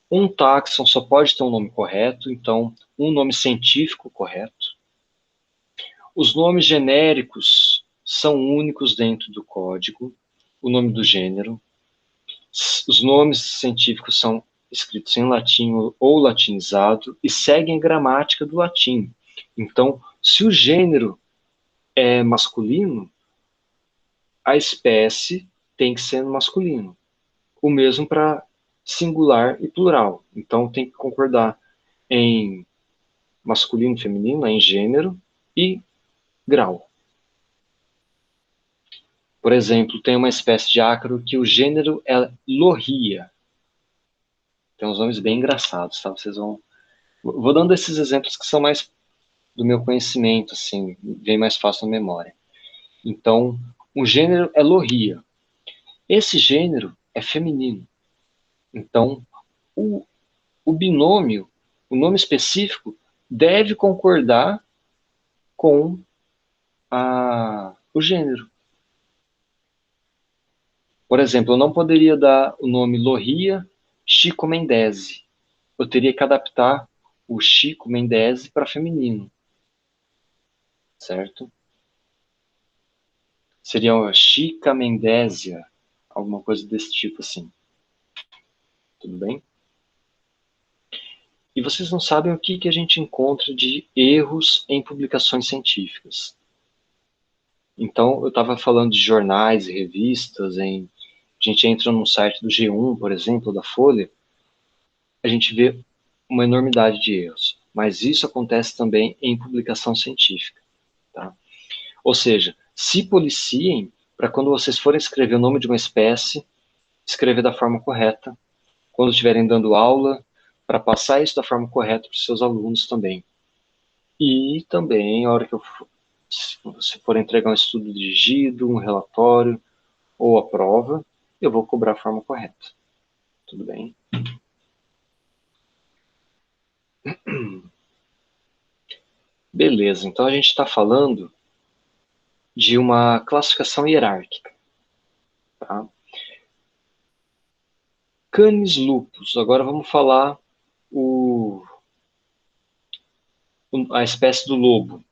Um táxon só pode ter um nome correto, então um nome científico correto. Os nomes genéricos são únicos dentro do código, o nome do gênero. Os nomes científicos são escritos em latim ou latinizado e seguem a gramática do latim. Então, se o gênero é masculino, a espécie tem que ser masculino. O mesmo para singular e plural. Então, tem que concordar em masculino e feminino, em gênero e grau. Por exemplo, tem uma espécie de ácaro que o gênero é Lohria. Tem uns nomes bem engraçados, tá? Vocês vão... Vou dando esses exemplos que são mais do meu conhecimento, assim, vem mais fácil na memória. Então, o gênero é Lohria. Esse gênero é feminino. Então, o binômio, o nome específico, deve concordar com o gênero. Por exemplo, eu não poderia dar o nome Lohria Chico Mendes. Eu teria que adaptar o Chico Mendes para feminino. Certo? Seria uma Chica Mendesia, alguma coisa desse tipo assim. Tudo bem? E vocês não sabem o que a gente encontra de erros em publicações científicas. Então, eu estava falando de jornais e revistas, gente entra num site do G1, por exemplo, da Folha, a gente vê uma enormidade de erros. Mas isso acontece também em publicação científica. Tá? Ou seja, se policiem para quando vocês forem escrever o nome de uma espécie, escrever da forma correta. Quando estiverem dando aula, para passar isso da forma correta para os seus alunos também. E também, a hora que se você for entregar um estudo dirigido, um relatório ou a prova, eu vou cobrar a forma correta. Tudo bem? Beleza, então a gente está falando de uma classificação hierárquica. Tá? Canis lupus. Agora vamos falar a espécie do lobo.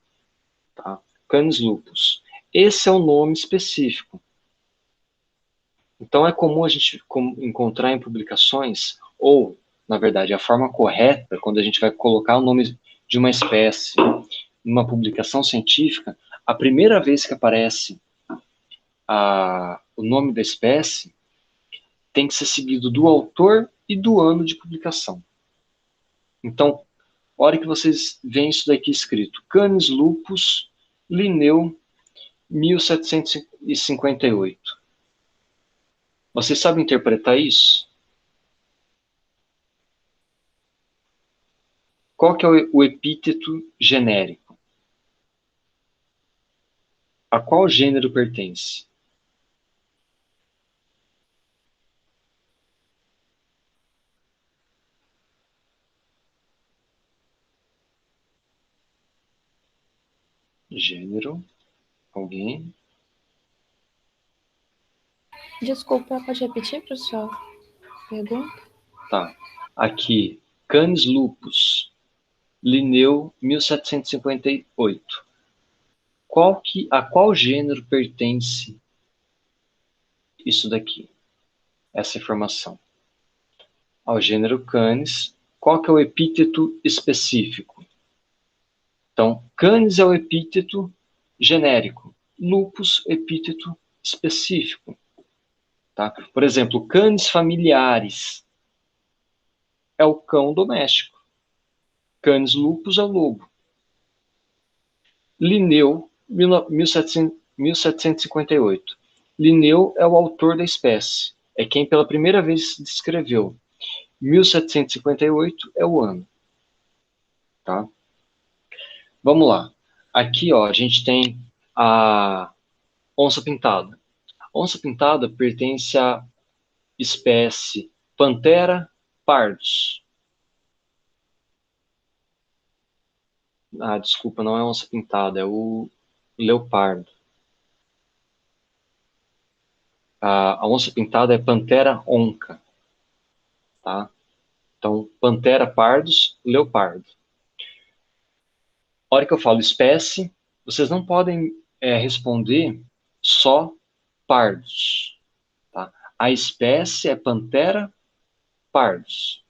Tá? Canis lupus. Esse é o nome específico. Então é comum a gente encontrar em publicações, ou, na verdade, a forma correta, quando a gente vai colocar o nome de uma espécie numa publicação científica, a primeira vez que aparece o nome da espécie tem que ser seguido do autor e do ano de publicação. Então, a hora que vocês veem isso daqui escrito, Canis lupus, Linneu, 1758. Vocês sabem interpretar isso? Qual que é o epíteto genérico? A qual gênero pertence? Gênero? Alguém? Desculpa, pode repetir, professor? Pergunta? Tá. Aqui, Canis lupus, Linneu, 1758. A qual gênero pertence isso daqui? Essa informação. Ao gênero Canis. Qual que é o epíteto específico? Então, Canis é o epíteto genérico. Lupus, epíteto específico. Tá? Por exemplo, Canis familiaris é o cão doméstico. Canis lupus é o lobo. Linneu, 1758. Linneu é o autor da espécie. É quem pela primeira vez descreveu. 1758 é o ano. Tá? Vamos lá. Aqui, ó, a gente tem a onça-pintada. A onça-pintada pertence à espécie Panthera pardus. Ah, desculpa, não é onça-pintada, é o leopardo. A onça-pintada é Panthera onca. Tá? Então, Panthera pardus, leopardo. A hora que eu falo espécie, vocês não podem responder só pardos. Tá? A espécie é Panthera pardus.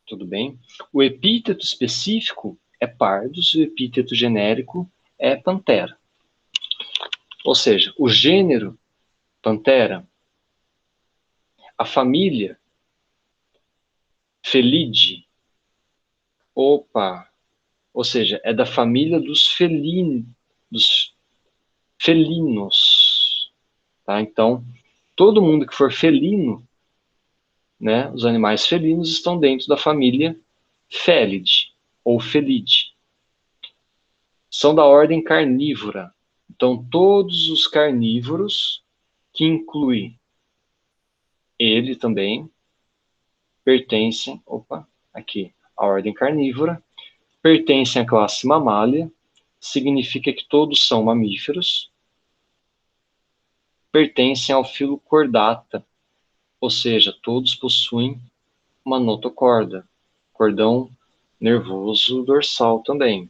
Tudo bem? O epíteto específico é pardus e o epíteto genérico é Panthera. Ou seja, o gênero Panthera, a família Felidae, ou seja, é da família dos felinos. Tá? Então, todo mundo que for felino, né, os animais felinos estão dentro da família Felidae ou Felidae. São da ordem carnívora. Então, todos os carnívoros, que inclui ele também, pertencem, à ordem carnívora, pertencem à classe mamália, significa que todos são mamíferos, pertencem ao filo Chordata, ou seja, todos possuem uma notocorda, cordão nervoso dorsal também.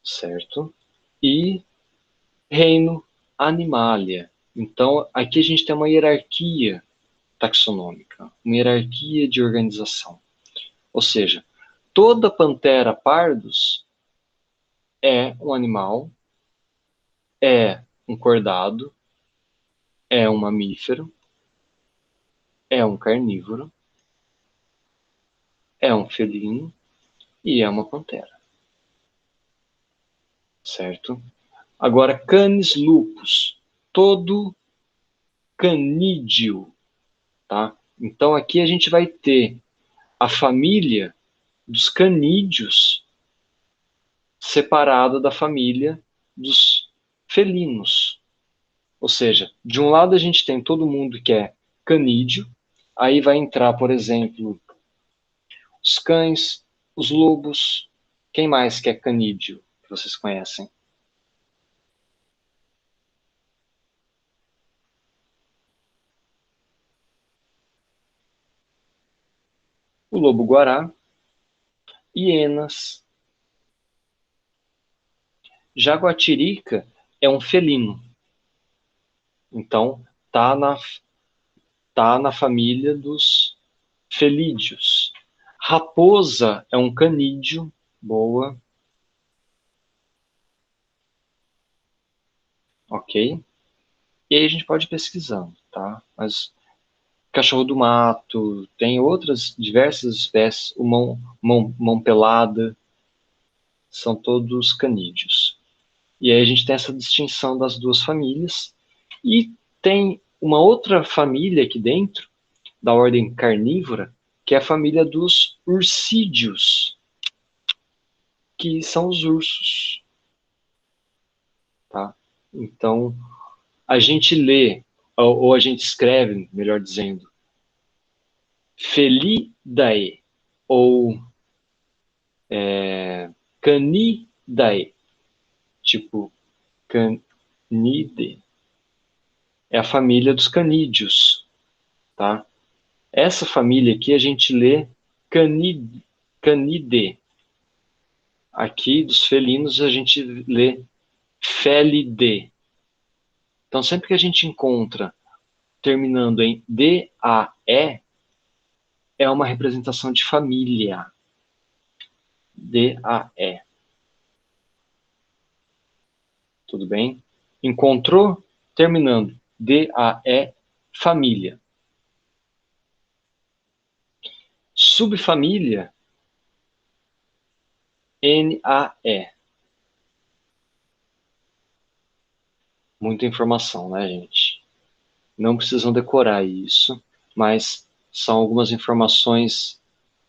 Certo? E reino Animalia. Então, aqui a gente tem uma hierarquia taxonômica, uma hierarquia de organização. Ou seja, toda Panthera pardus é um animal, é um cordado, é um mamífero, é um carnívoro, é um felino e é uma pantera. Certo? Agora, canis lupus, todo canídeo, tá? Então, aqui a gente vai ter a família dos canídeos separada da família dos felinos. Ou seja, de um lado a gente tem todo mundo que é canídeo, aí vai entrar, por exemplo, os cães, os lobos. Quem mais que é canídeo, que vocês conhecem? O lobo-guará, hienas. Jaguatirica é um felino. Então, tá na família dos felídeos. Raposa é um canídeo. Boa. Ok. E aí a gente pode ir pesquisando, tá? Mas cachorro do mato, tem outras diversas espécies, o mão pelada, são todos canídeos. E aí a gente tem essa distinção das duas famílias. E tem uma outra família aqui dentro, da ordem carnívora, que é a família dos urcídeos, que são os ursos. Tá? Então, a gente lê, ou a gente escreve, melhor dizendo, Felidae, ou Canidae, tipo Canide, é a família dos canídeos, tá? Essa família aqui a gente lê Canide. Aqui, dos felinos, a gente lê Felidae. Então, sempre que a gente encontra terminando em D-A-E, é uma representação de família. D-A-E. Tudo bem? Encontrou? Terminando. D-A-E, família. Subfamília, N-A-E. Muita informação, né, gente? Não precisam decorar isso, mas são algumas informações,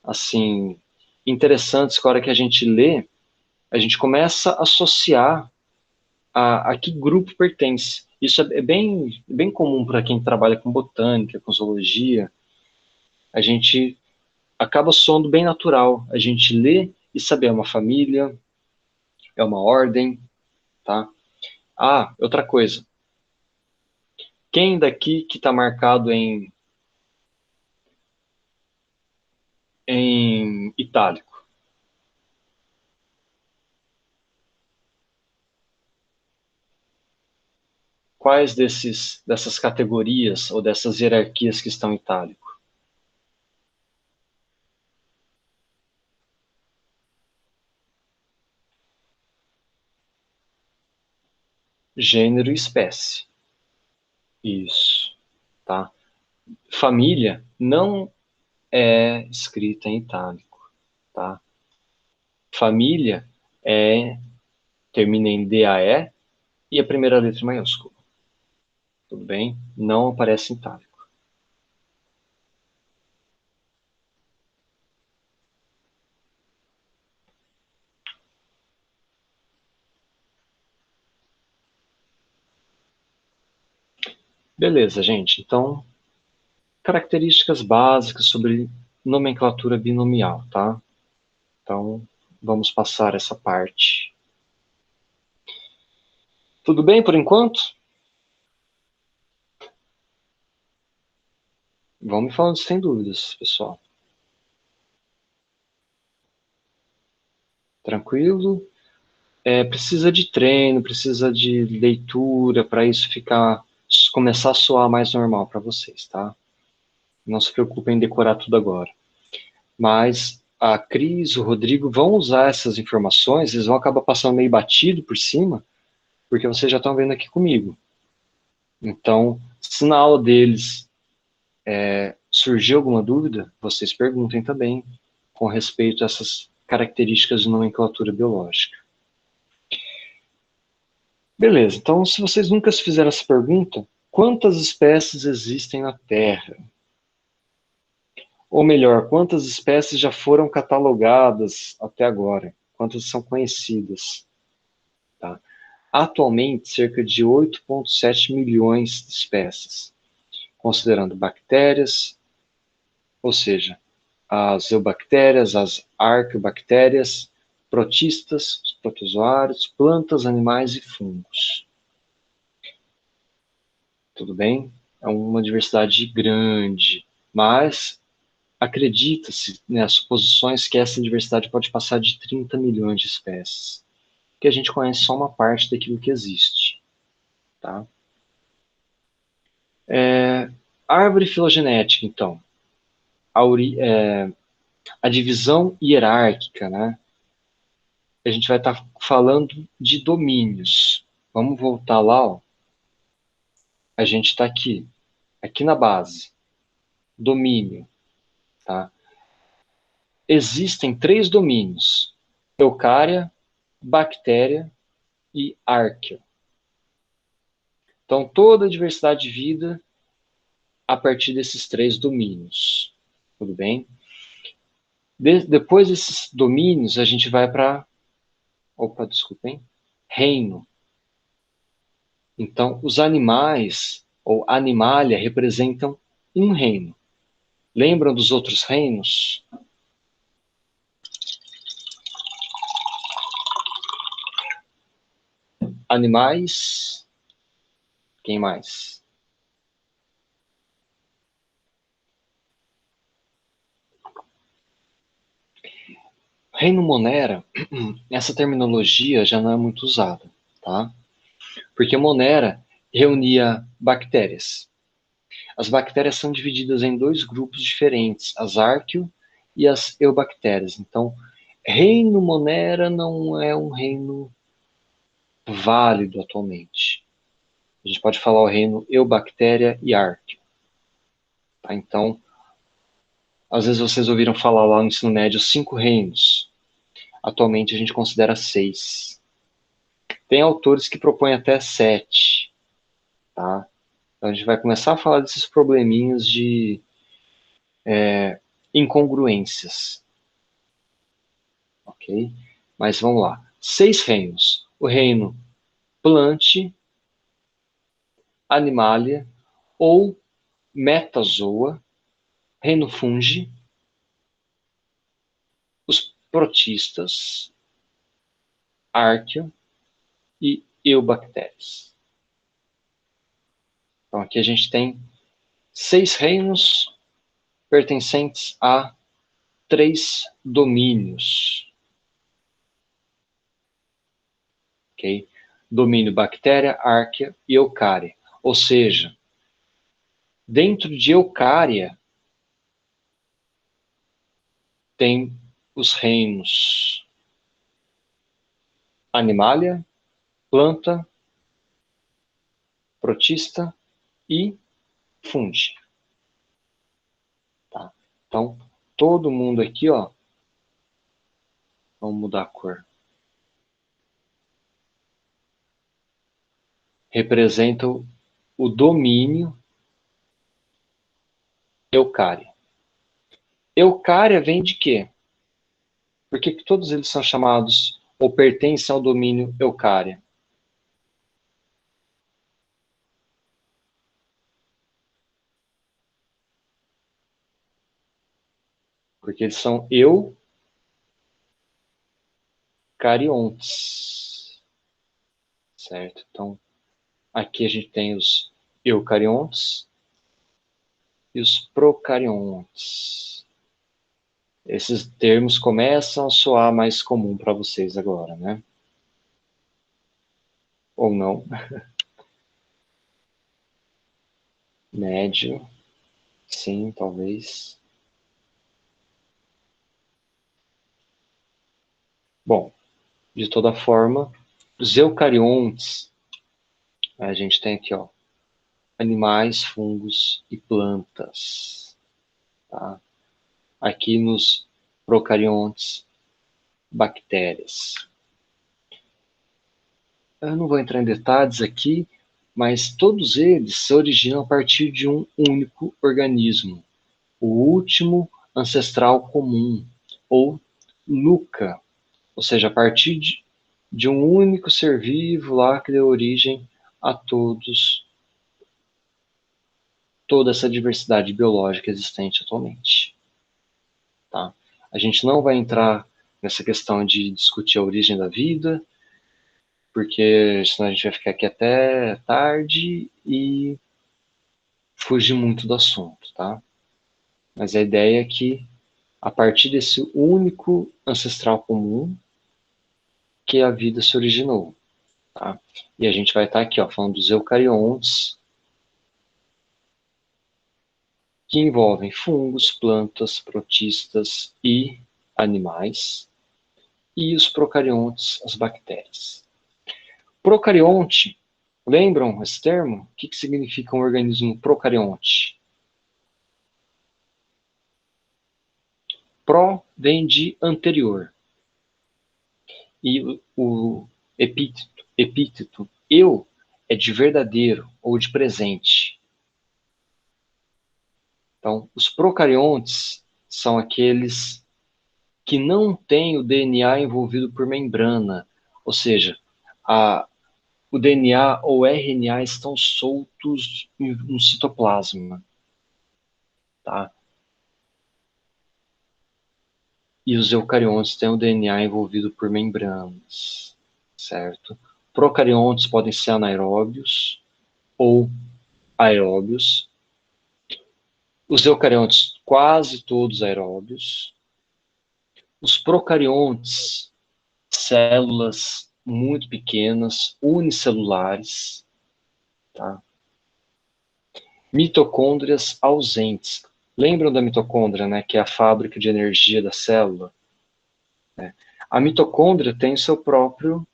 assim, interessantes que a hora que a gente lê, a gente começa a associar a que grupo pertence. Isso é bem comum para quem trabalha com botânica, com zoologia. A gente acaba soando bem natural. A gente lê e saber é uma família, é uma ordem, tá? Ah, outra coisa. Quem daqui que está marcado em itálico? Quais dessas categorias ou dessas hierarquias que estão em itálico? Gênero e espécie. Isso, tá? Família não é escrita em itálico, tá? Família termina em DAE e a primeira letra em maiúsculo. Tudo bem? Não aparece em itálico. Beleza, gente. Então, características básicas sobre nomenclatura binomial, tá? Então, vamos passar essa parte. Tudo bem por enquanto? Vão me falando sem dúvidas, pessoal. Tranquilo? Precisa de treino, precisa de leitura para isso começar a soar mais normal para vocês, tá? Não se preocupem em decorar tudo agora. Mas a Cris, o Rodrigo vão usar essas informações, eles vão acabar passando meio batido por cima, porque vocês já estão vendo aqui comigo. Então, Se na aula deles surgir alguma dúvida, vocês perguntem também com respeito a essas características de nomenclatura biológica. Beleza, então se vocês nunca se fizeram essa pergunta, quantas espécies existem na Terra? Ou melhor, quantas espécies já foram catalogadas até agora? Quantas são conhecidas? Tá? Atualmente, cerca de 8,7 milhões de espécies, considerando bactérias, ou seja, as eubactérias, as arqueobactérias, protistas, os protozoários, plantas, animais e fungos. Tudo bem? É uma diversidade grande, mas acredita-se, né, as suposições que essa diversidade pode passar de 30 milhões de espécies, que a gente conhece só uma parte daquilo que existe. Tá? Árvore filogenética, então. A divisão hierárquica, né? A gente vai estar falando de domínios. Vamos voltar lá, ó. A gente está aqui na base. Domínio, tá? Existem 3 domínios: eucária, bactéria e arquea. Então, toda a diversidade de vida a partir desses 3 domínios. Tudo bem? Depois desses domínios, a gente vai para... Opa, desculpem. Reino. Então, os animais, ou animalia, representam um reino. Lembram dos outros reinos? Animais. Quem mais? Reino Monera, essa terminologia já não é muito usada, tá? Porque Monera reunia bactérias. As bactérias são divididas em 2 grupos diferentes, as arqueo e as eubactérias. Então, Reino Monera não é um reino válido atualmente. A gente pode falar o reino eubactéria e arqueo. Tá? Então, às vezes vocês ouviram falar lá no ensino médio 5 reinos. Atualmente a gente considera 6. Tem autores que propõem até 7. Tá? Então a gente vai começar a falar desses probleminhas de incongruências. Ok? Mas vamos lá. 6 reinos. O reino Plante, Animalia ou Metazoa, reino Fungi, os protistas, arqueo e eubactérias. Então aqui a gente tem 6 reinos pertencentes a 3 domínios. Ok? Domínio bactéria, arquea e eucária. Ou seja, dentro de eucária tem os reinos Animalia, planta, protista e fungi. Tá? Então, todo mundo aqui, ó, vamos mudar a cor, representa o domínio eucária. Eucária vem de quê? Por que todos eles são chamados ou pertencem ao domínio eucária? Porque eles são eucariontes. Certo? Então, aqui a gente tem os eucariontes e os procariontes. Esses termos começam a soar mais comum para vocês agora, né? Ou não. Médio. Sim, talvez. Bom, de toda forma, os eucariontes, a gente tem aqui, ó, animais, fungos e plantas. Tá? Aqui nos procariontes, bactérias. Eu não vou entrar em detalhes aqui, mas todos eles se originam a partir de um único organismo, o último ancestral comum, ou NUCA, ou seja, a partir de um único ser vivo lá que deu origem a toda essa diversidade biológica existente atualmente. Tá? A gente não vai entrar nessa questão de discutir a origem da vida, porque senão a gente vai ficar aqui até tarde e fugir muito do assunto, tá? Mas a ideia é que, a partir desse único ancestral comum, que a vida se originou, tá? E a gente vai estar aqui, ó, falando dos eucariontes, que envolvem fungos, plantas, protistas e animais, e os procariontes, as bactérias. Procarionte, lembram esse termo? O que significa um organismo procarionte? Pro vem de anterior. E o epíteto eu é de verdadeiro ou de presente. Então, os procariontes são aqueles que não têm o DNA envolvido por membrana, ou seja, o DNA ou RNA estão soltos no citoplasma. Tá? E os eucariontes têm o DNA envolvido por membranas, certo? Procariontes podem ser anaeróbios ou aeróbios. Os eucariontes, quase todos aeróbios. Os procariontes, células muito pequenas, unicelulares. Tá? Mitocôndrias ausentes. Lembram da mitocôndria, né, que é a fábrica de energia da célula? Né? A mitocôndria tem o seu próprio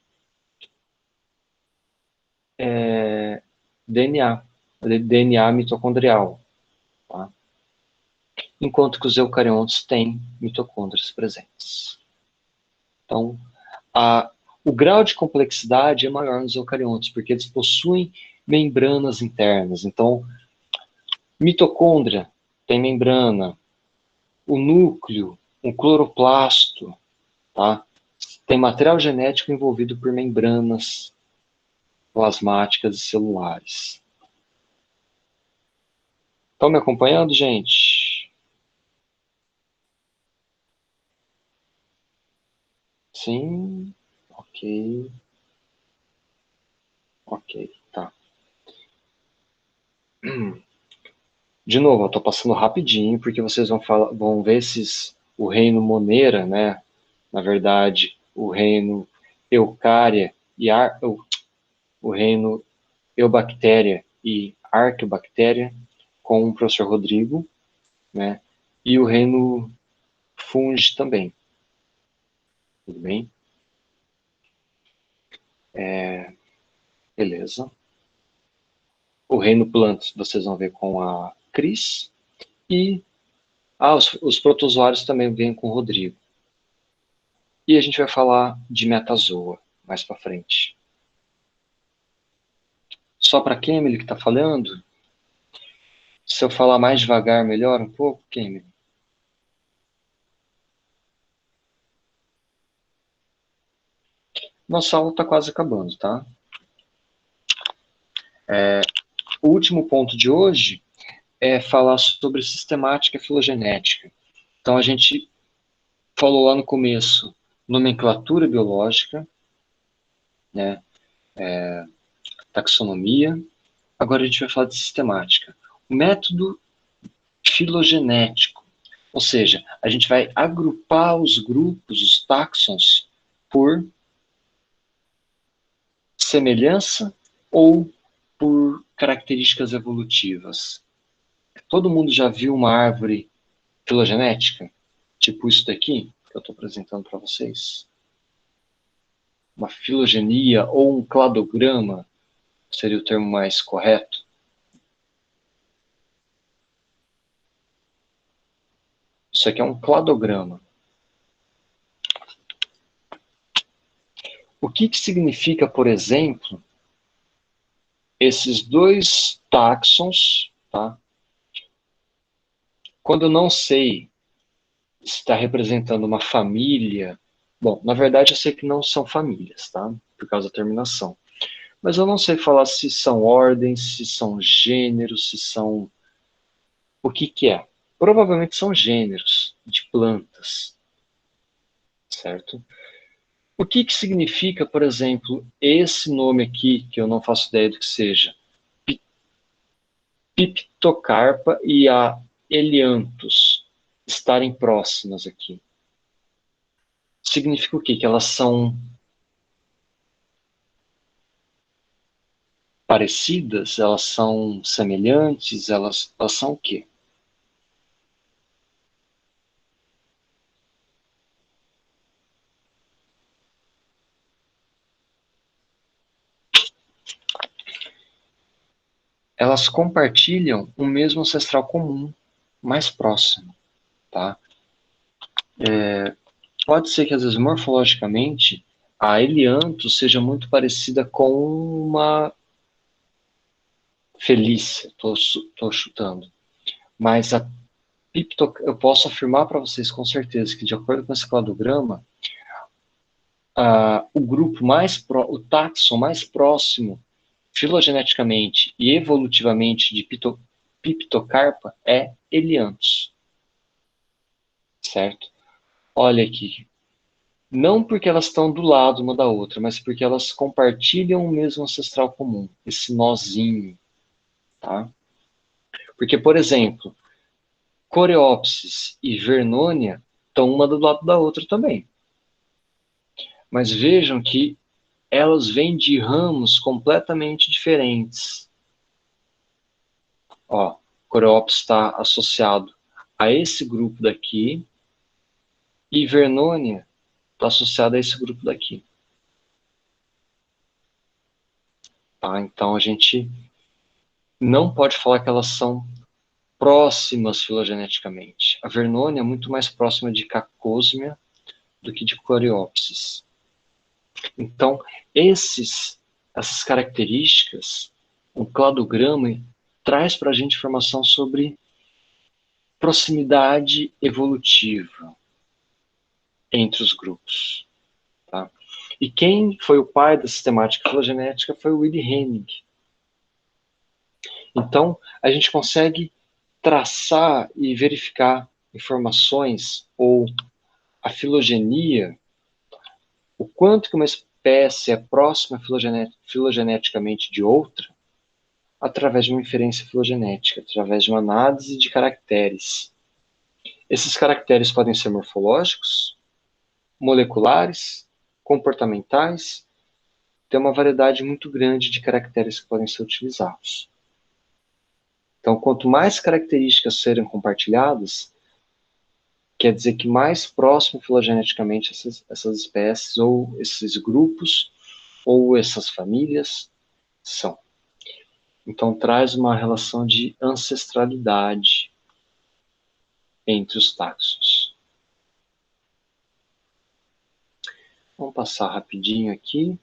DNA mitocondrial. Tá? Enquanto que os eucariontes têm mitocôndrias presentes. Então, o grau de complexidade é maior nos eucariontes, porque eles possuem membranas internas. Então, mitocôndria tem membrana, o núcleo, o cloroplasto, tá? Tem material genético envolvido por membranas plasmáticas e celulares. Estão me acompanhando, gente? Sim? Ok. Ok, tá. De novo, eu estou passando rapidinho, porque vocês vão ver o reino Monera, né? Na verdade, o reino Eucária e o reino Eubactéria e Arqueobactéria, com o professor Rodrigo, né? E o reino Fungi também. Tudo bem? Beleza. O reino Plantas vocês vão ver com a Cris. E os protozoários também vêm com o Rodrigo. E a gente vai falar de metazoa mais para frente. Só para Kemily que está falando? Se eu falar mais devagar, melhor um pouco, Kemily? Nossa aula está quase acabando, tá? O último ponto de hoje é falar sobre sistemática filogenética. Então, a gente falou lá no começo nomenclatura biológica, né? Taxonomia. Agora a gente vai falar de sistemática. O método filogenético, ou seja, a gente vai agrupar os grupos, os táxons, por semelhança ou por características evolutivas. Todo mundo já viu uma árvore filogenética? Tipo isso daqui, que eu estou apresentando para vocês? Uma filogenia ou um cladograma seria o termo mais correto. Isso aqui é um cladograma. O que significa, por exemplo, esses dois táxons, tá? Quando eu não sei se está representando uma família, bom, na verdade eu sei que não são famílias, tá? Por causa da terminação. Mas eu não sei falar se são ordens, se são gêneros, se são... O que que é? Provavelmente são gêneros de plantas, certo? O que significa, por exemplo, esse nome aqui, que eu não faço ideia do que seja, Piptocarpa e a Elianthus estarem próximas aqui? Significa o quê? Que elas são parecidas? Elas são semelhantes? Elas são o quê? Elas compartilham o mesmo ancestral comum, mais próximo, tá? Pode ser que, às vezes, morfologicamente, a Elianthus seja muito parecida com uma Felícia, estou chutando. Mas eu posso afirmar para vocês com certeza que, de acordo com esse cladograma, o grupo o táxon mais próximo, filogeneticamente e evolutivamente, de Piptocarpa é Elianthus. Certo? Olha aqui. Não porque elas estão do lado uma da outra, mas porque elas compartilham o mesmo ancestral comum, esse nozinho. Tá? Porque, por exemplo, Coreopsis e Vernonia estão uma do lado da outra também. Mas vejam que elas vêm de ramos completamente diferentes. Ó, Coreopsis está associado a esse grupo daqui e Vernonia está associado a esse grupo daqui. Tá? Então a gente não pode falar que elas são próximas filogeneticamente. A Vernonia é muito mais próxima de Cacosmia do que de Coreopsis. Então, essas características, o cladograma traz para a gente informação sobre proximidade evolutiva entre os grupos. Tá? E quem foi o pai da sistemática filogenética foi o Willy Hennig. Então, a gente consegue traçar e verificar informações ou a filogenia, o quanto que uma espécie é próxima filogeneticamente de outra, através de uma inferência filogenética, através de uma análise de caracteres. Esses caracteres podem ser morfológicos, moleculares, comportamentais, tem uma variedade muito grande de caracteres que podem ser utilizados. Então, quanto mais características serem compartilhadas, quer dizer que mais próximo filogeneticamente essas espécies, ou esses grupos, ou essas famílias são. Então, traz uma relação de ancestralidade entre os táxons. Vamos passar rapidinho aqui.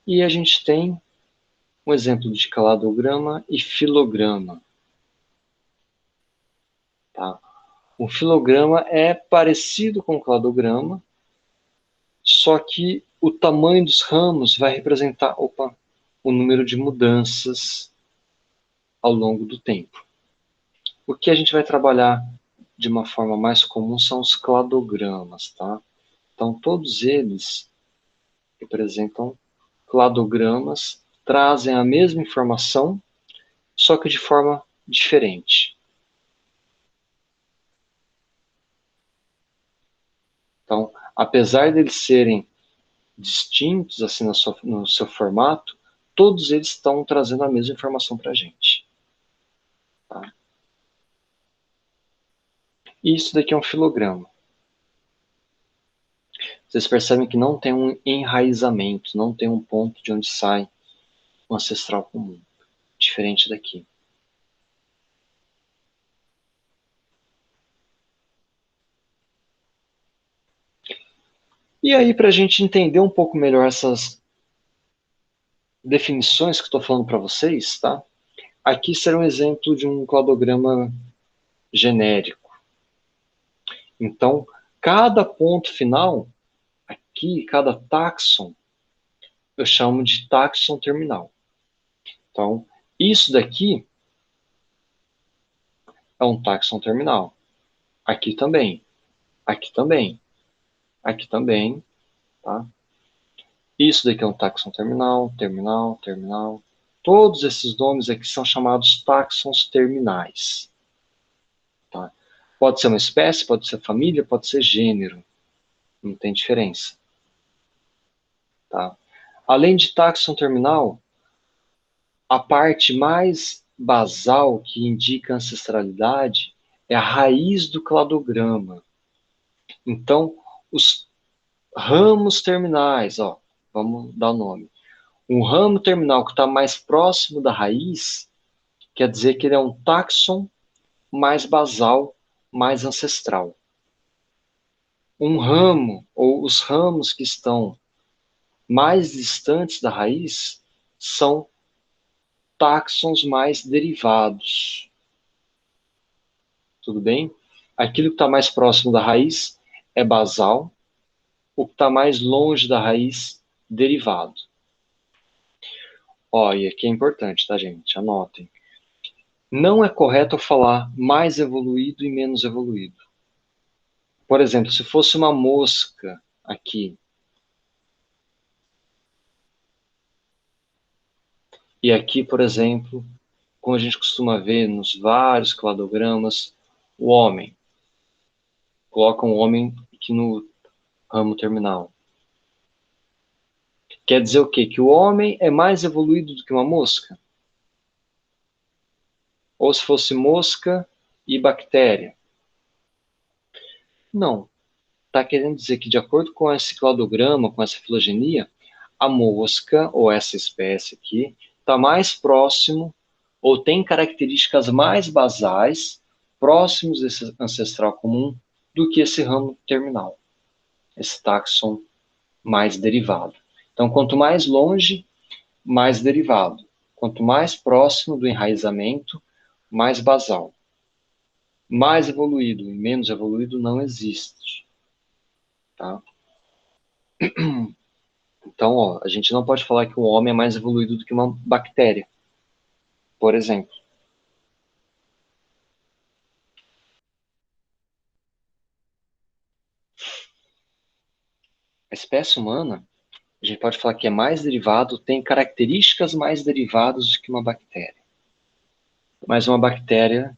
E a gente tem um exemplo de cladograma e filograma. Tá? O filograma é parecido com o cladograma, só que o tamanho dos ramos vai representar o número de mudanças ao longo do tempo. O que a gente vai trabalhar de uma forma mais comum são os cladogramas. Tá? Então, todos eles representam cladogramas, trazem a mesma informação, só que de forma diferente. Então, apesar deles serem distintos assim no seu formato, todos eles estão trazendo a mesma informação para a gente. Tá? E isso daqui é um filograma. Vocês percebem que não tem um enraizamento, não tem um ponto de onde sai um ancestral comum, diferente daqui. E aí, para a gente entender um pouco melhor essas definições que estou falando para vocês, tá? Aqui será um exemplo de um cladograma genérico. Então, cada ponto final, aqui, cada táxon, eu chamo de táxon terminal. Então, isso daqui é um táxon terminal. Aqui também, aqui também, aqui também, tá? Isso daqui é um táxon terminal, terminal, terminal. Todos esses nomes aqui são chamados táxons terminais. Tá? Pode ser uma espécie, pode ser família, pode ser gênero. Não tem diferença. Tá? Além de táxon terminal, a parte mais basal que indica ancestralidade é a raiz do cladograma. Então, os ramos terminais, ó, vamos dar o nome. Um ramo terminal que está mais próximo da raiz, quer dizer que ele é um táxon mais basal, mais ancestral. Um ramo, ou os ramos que estão mais distantes da raiz, são táxons mais derivados. Tudo bem? Aquilo que está mais próximo da raiz é basal, o que está mais longe da raiz, derivado. Ó, e aqui é importante, tá, gente? Anotem. Não é correto eu falar mais evoluído e menos evoluído. Por exemplo, se fosse uma mosca aqui, e aqui, por exemplo, como a gente costuma ver nos vários cladogramas, o homem. Coloca um homem aqui no ramo terminal. Quer dizer o quê? Que o homem é mais evoluído do que uma mosca? Ou se fosse mosca e bactéria? Não. Está querendo dizer que, de acordo com esse cladograma, com essa filogenia, a mosca, ou essa espécie aqui, está mais próximo, ou tem características mais basais, próximos desse ancestral comum, do que esse ramo terminal, esse táxon mais derivado. Então, quanto mais longe, mais derivado. Quanto mais próximo do enraizamento, mais basal. Mais evoluído e menos evoluído não existe. Tá? Então, ó, a gente não pode falar que um homem é mais evoluído do que uma bactéria, por exemplo. A espécie humana, a gente pode falar que é mais derivado, tem características mais derivadas do que uma bactéria. Mas uma bactéria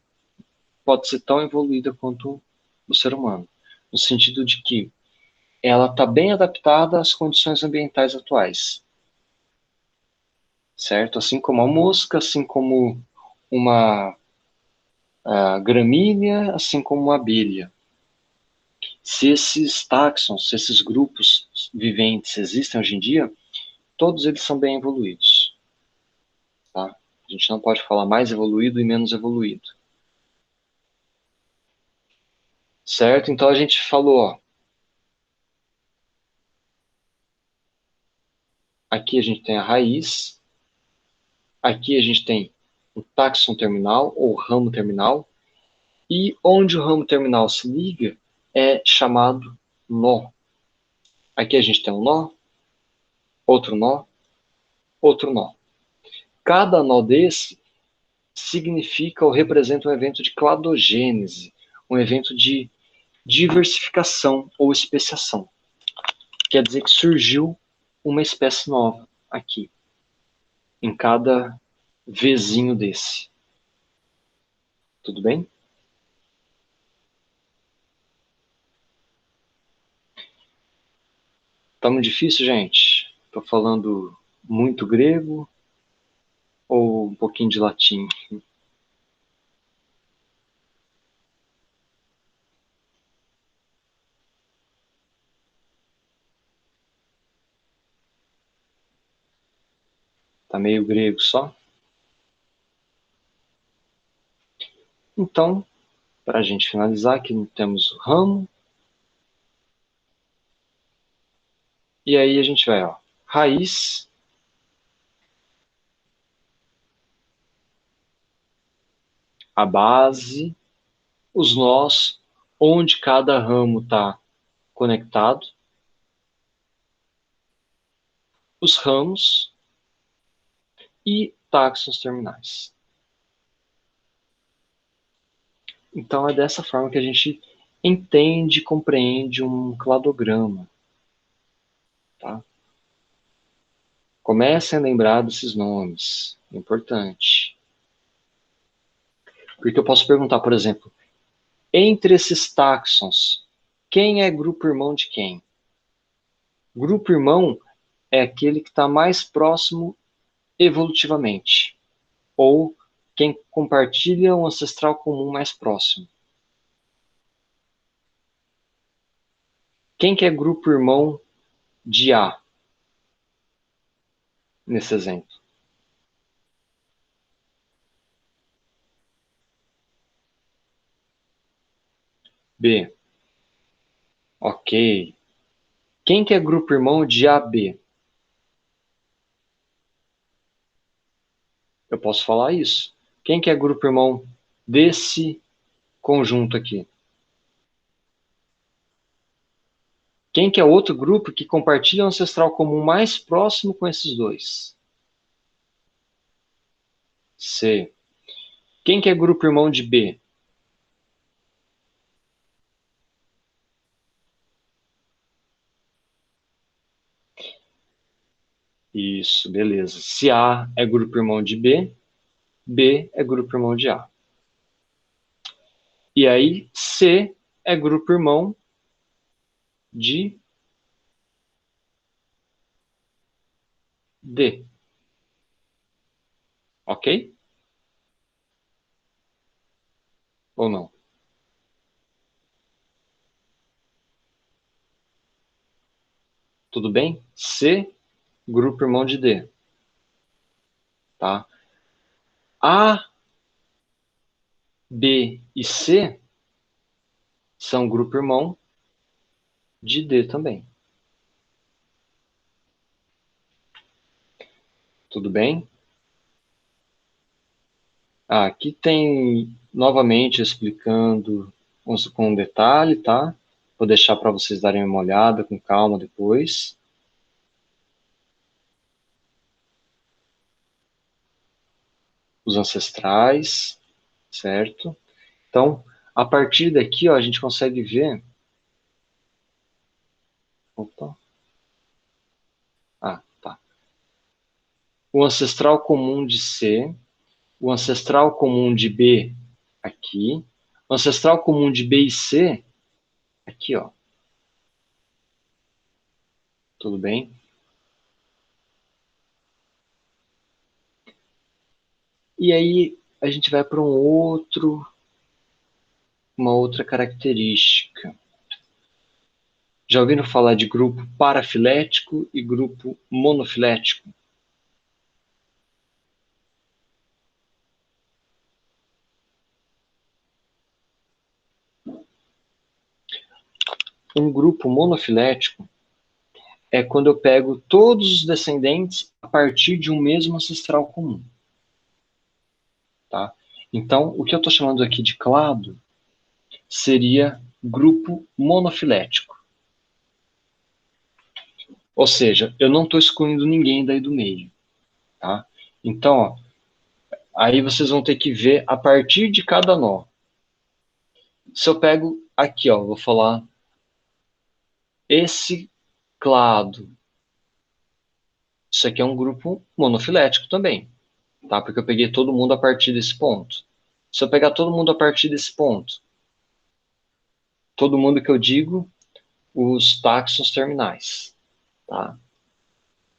pode ser tão evoluída quanto o ser humano, no sentido de que ela está bem adaptada às condições ambientais atuais. Certo? Assim como a mosca, assim como uma gramínea, assim como uma abelha. Se esses táxons, se esses grupos viventes existem hoje em dia, todos eles são bem evoluídos. Tá? A gente não pode falar mais evoluído e menos evoluído. Certo? Então a gente falou, ó, aqui a gente tem a raiz, aqui a gente tem o táxon terminal ou ramo terminal, e onde o ramo terminal se liga é chamado nó. Aqui a gente tem um nó, outro nó, outro nó. Cada nó desse significa ou representa um evento de cladogênese, um evento de diversificação ou especiação. Quer dizer que surgiu uma espécie nova aqui, em cada vizinho desse. Tudo bem? Tá muito difícil, gente? Tô falando muito grego ou um pouquinho de latim? Tá meio grego só? Então, para a gente finalizar, aqui temos o ramo, E aí a gente vai, ó, raiz, a base, os nós, onde cada ramo está conectado, os ramos e táxons terminais. Então é dessa forma que a gente entende e compreende um cladograma. Tá? Comecem a lembrar desses nomes, é importante. Porque eu posso perguntar, por exemplo, entre esses táxons, quem é grupo irmão de quem? Grupo irmão é aquele que está mais próximo evolutivamente, ou quem compartilha um ancestral comum mais próximo. Quem que é grupo irmão de A, nesse exemplo? B. Ok. Quem que é grupo irmão de AB? Eu posso falar isso. Quem que é grupo irmão desse conjunto aqui? Quem que é outro grupo que compartilha um ancestral comum mais próximo com esses dois? C. Quem que é grupo irmão de B? Isso, beleza. Se A é grupo irmão de B, B é grupo irmão de A. E aí, C é grupo irmão de D. Ok? Ou não? Tudo bem? C, grupo irmão de D. Tá? A, B e C são grupo irmão de D também. Tudo bem? Aqui tem novamente explicando com detalhe, tá? Vou deixar para vocês darem uma olhada com calma depois. Os ancestrais, certo? Então, a partir daqui, ó, a gente consegue ver. Opa. Tá. O ancestral comum de C, o ancestral comum de B aqui, o ancestral comum de B e C aqui, ó. Tudo bem? E aí a gente vai para uma outra característica. Já ouviram falar de grupo parafilético e grupo monofilético? Um grupo monofilético é quando eu pego todos os descendentes a partir de um mesmo ancestral comum. Tá? Então, o que eu estou chamando aqui de clado seria grupo monofilético. Ou seja, eu não estou excluindo ninguém daí do meio. Tá? Então, ó, aí vocês vão ter que ver a partir de cada nó. Se eu pego aqui, ó, vou falar esse clado. Isso aqui é um grupo monofilético também, tá? Porque eu peguei todo mundo a partir desse ponto. Se eu pegar todo mundo a partir desse ponto, todo mundo que eu digo, os táxons terminais, tá?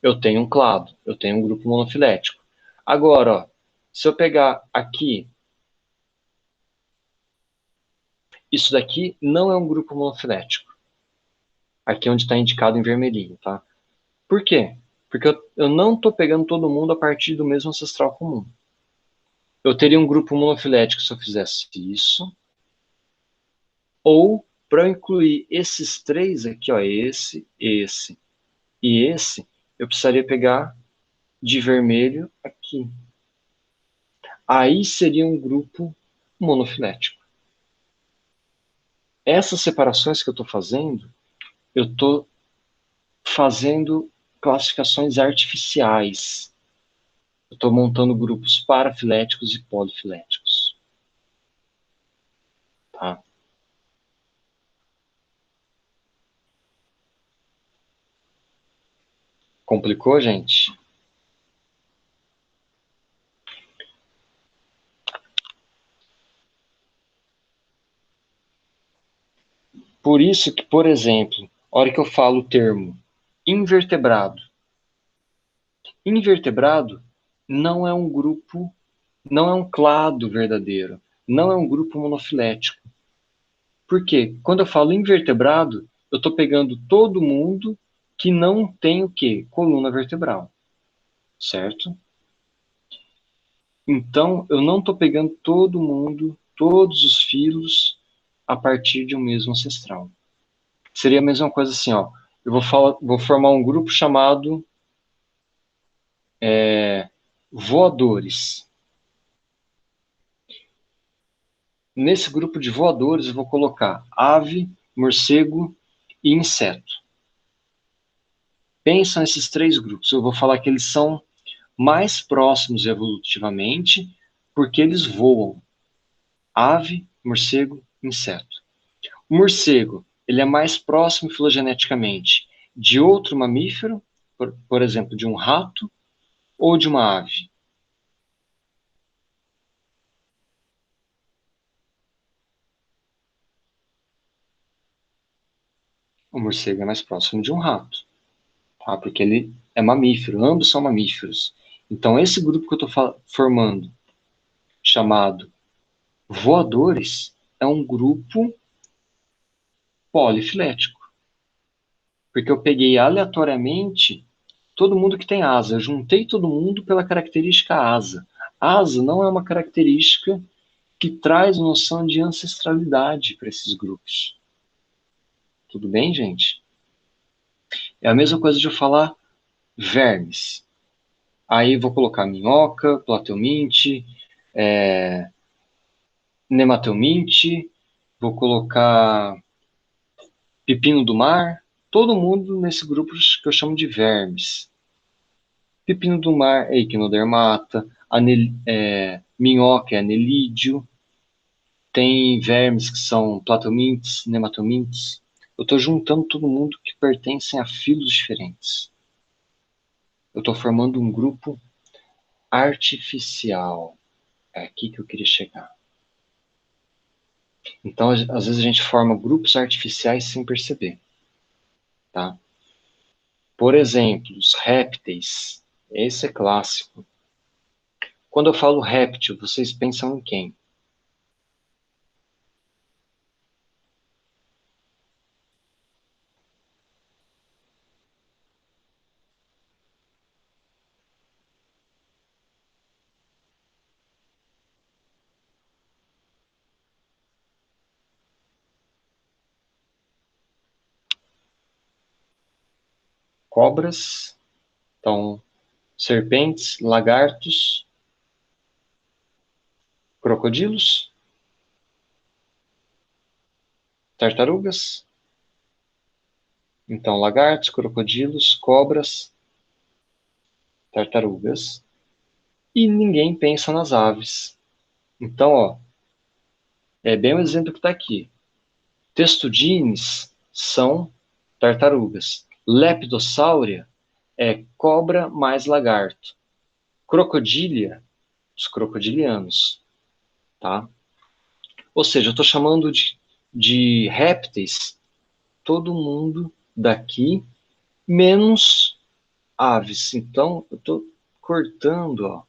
Eu tenho um clado, eu tenho um grupo monofilético. Agora, ó, se eu pegar aqui, isso daqui não é um grupo monofilético. Aqui é onde está indicado em vermelhinho, tá? Por quê? Porque eu não estou pegando todo mundo a partir do mesmo ancestral comum. Eu teria um grupo monofilético se eu fizesse isso. Ou, para eu incluir esses três aqui, ó, esse E esse eu precisaria pegar de vermelho aqui. Aí seria um grupo monofilético. Essas separações que eu estou fazendo classificações artificiais. Eu estou montando grupos parafiléticos e polifiléticos. Tá? Complicou, gente? Por isso que, por exemplo, a hora que eu falo o termo invertebrado, invertebrado não é um grupo, não é um clado verdadeiro, não é um grupo monofilético. Por quê? Quando eu falo invertebrado, eu estou pegando todo mundo que não tem o quê? Coluna vertebral. Certo? Então, eu não estou pegando todo mundo, todos os filos, a partir de um mesmo ancestral. Seria a mesma coisa assim, ó. Eu vou formar um grupo chamado voadores. Nesse grupo de voadores, eu vou colocar ave, morcego e inseto. Pensa nesses três grupos. Eu vou falar que eles são mais próximos evolutivamente porque eles voam. Ave, morcego, inseto. O morcego, ele é mais próximo filogeneticamente de outro mamífero, por exemplo, de um rato ou de uma ave. O morcego é mais próximo de um rato, tá? Porque ele é mamífero, ambos são mamíferos. Então, esse grupo que eu estou formando, chamado voadores, é um grupo polifilético. Porque eu peguei aleatoriamente todo mundo que tem asa. Eu juntei todo mundo pela característica asa. Asa não é uma característica que traz noção de ancestralidade para esses grupos. Tudo bem, gente? É a mesma coisa de eu falar vermes. Aí vou colocar minhoca, plateuminte, nemateuminte, vou colocar pepino do mar, todo mundo nesse grupo que eu chamo de vermes. Pepino do mar é equinodermata, minhoca é anelídeo, tem vermes que são plateumintes, nemateumintes. Eu estou juntando todo mundo que pertencem a filos diferentes. Eu estou formando um grupo artificial. É aqui que eu queria chegar. Então, às vezes a gente forma grupos artificiais sem perceber. Tá? Por exemplo, os répteis. Esse é clássico. Quando eu falo réptil, vocês pensam em quem? Cobras, então, serpentes, lagartos, crocodilos, tartarugas. Então, lagartos, crocodilos, cobras, tartarugas. E ninguém pensa nas aves. Então, ó, é bem o exemplo que está aqui. Testudines são tartarugas. Lepidossáurea é cobra mais lagarto. Crocodília, os crocodilianos. Tá? Ou seja, eu estou chamando de répteis todo mundo daqui, menos aves. Então, eu estou cortando, ó,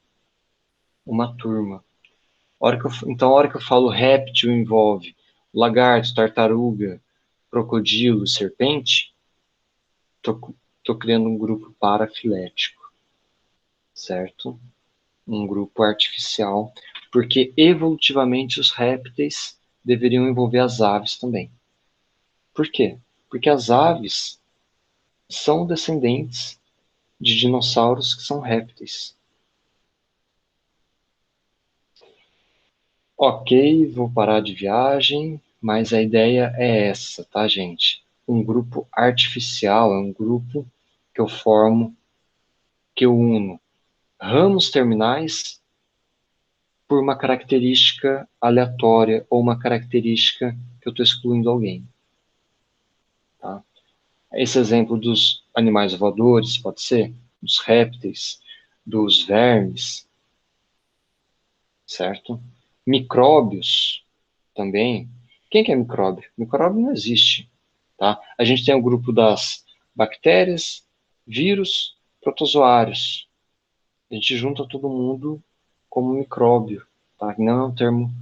uma turma. Então, a hora que eu falo réptil envolve lagarto, tartaruga, crocodilo, serpente, estou criando um grupo parafilético, certo? Um grupo artificial, porque evolutivamente os répteis deveriam envolver as aves também. Por quê? Porque as aves são descendentes de dinossauros que são répteis. Ok, vou parar de viagem, mas a ideia é essa, tá, gente? Um grupo artificial é um grupo que eu formo, que eu uno ramos terminais por uma característica aleatória ou uma característica que eu estou excluindo alguém. Tá? Esse exemplo dos animais voadores, pode ser, dos répteis, dos vermes, certo? Micróbios também. Quem que é micróbio? Micróbio não existe. Tá? A gente tem o grupo das bactérias, vírus, protozoários. A gente junta todo mundo como micróbio, tá? Não é um termo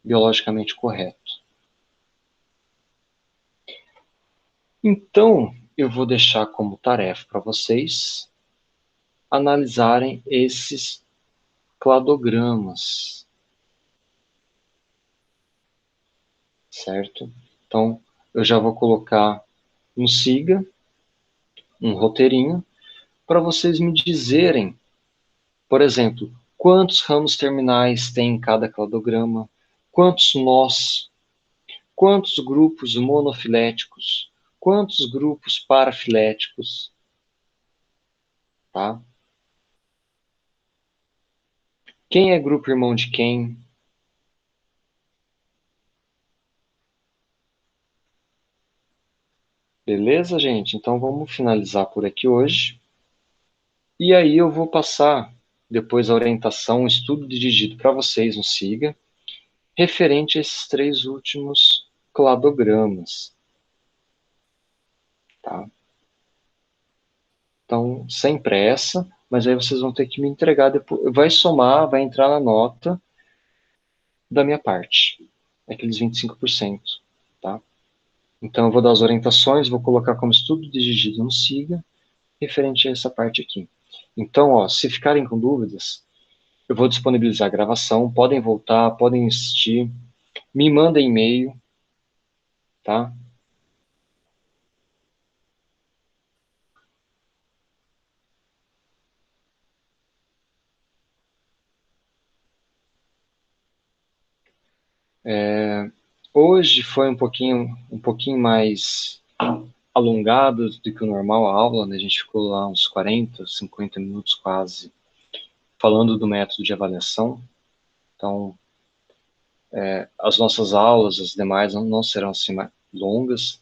biologicamente correto. Então, eu vou deixar como tarefa para vocês analisarem esses cladogramas, certo? Então, eu já vou colocar no SIGA um roteirinho para vocês me dizerem, por exemplo, quantos ramos terminais tem em cada cladograma, quantos nós, quantos grupos monofiléticos, quantos grupos parafiléticos, tá? Quem é grupo irmão de quem? Beleza, gente? Então vamos finalizar por aqui hoje. E aí eu vou passar depois a orientação, um estudo dirigido para vocês no SIGA, referente a esses 3 últimos cladogramas. Tá? Então, sem pressa, mas aí vocês vão ter que me entregar depois. Vai somar, vai entrar na nota da minha parte, aqueles 25%. Tá? Então, eu vou dar as orientações, vou colocar como estudo dirigido no SIGA, referente a essa parte aqui. Então, ó, se ficarem com dúvidas, eu vou disponibilizar a gravação, podem voltar, podem assistir, me mandem e-mail, tá? Hoje foi um pouquinho mais alongado do que o normal a aula, né? A gente ficou lá uns 40, 50 minutos quase falando do método de avaliação. Então, as nossas aulas, as demais, não serão assim mais longas,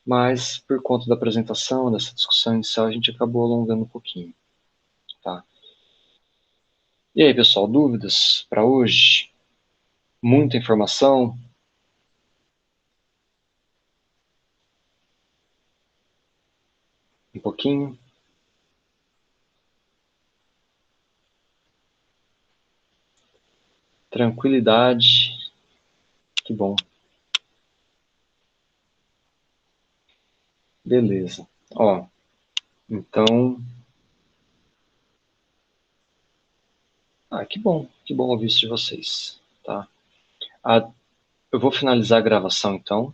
mas por conta da apresentação, dessa discussão inicial, a gente acabou alongando um pouquinho, tá? E aí, pessoal, dúvidas para hoje? Muita informação? Um pouquinho? Tranquilidade? Que bom. Beleza. Ó, então... que bom ouvir isso de vocês, tá? Eu vou finalizar a gravação, então.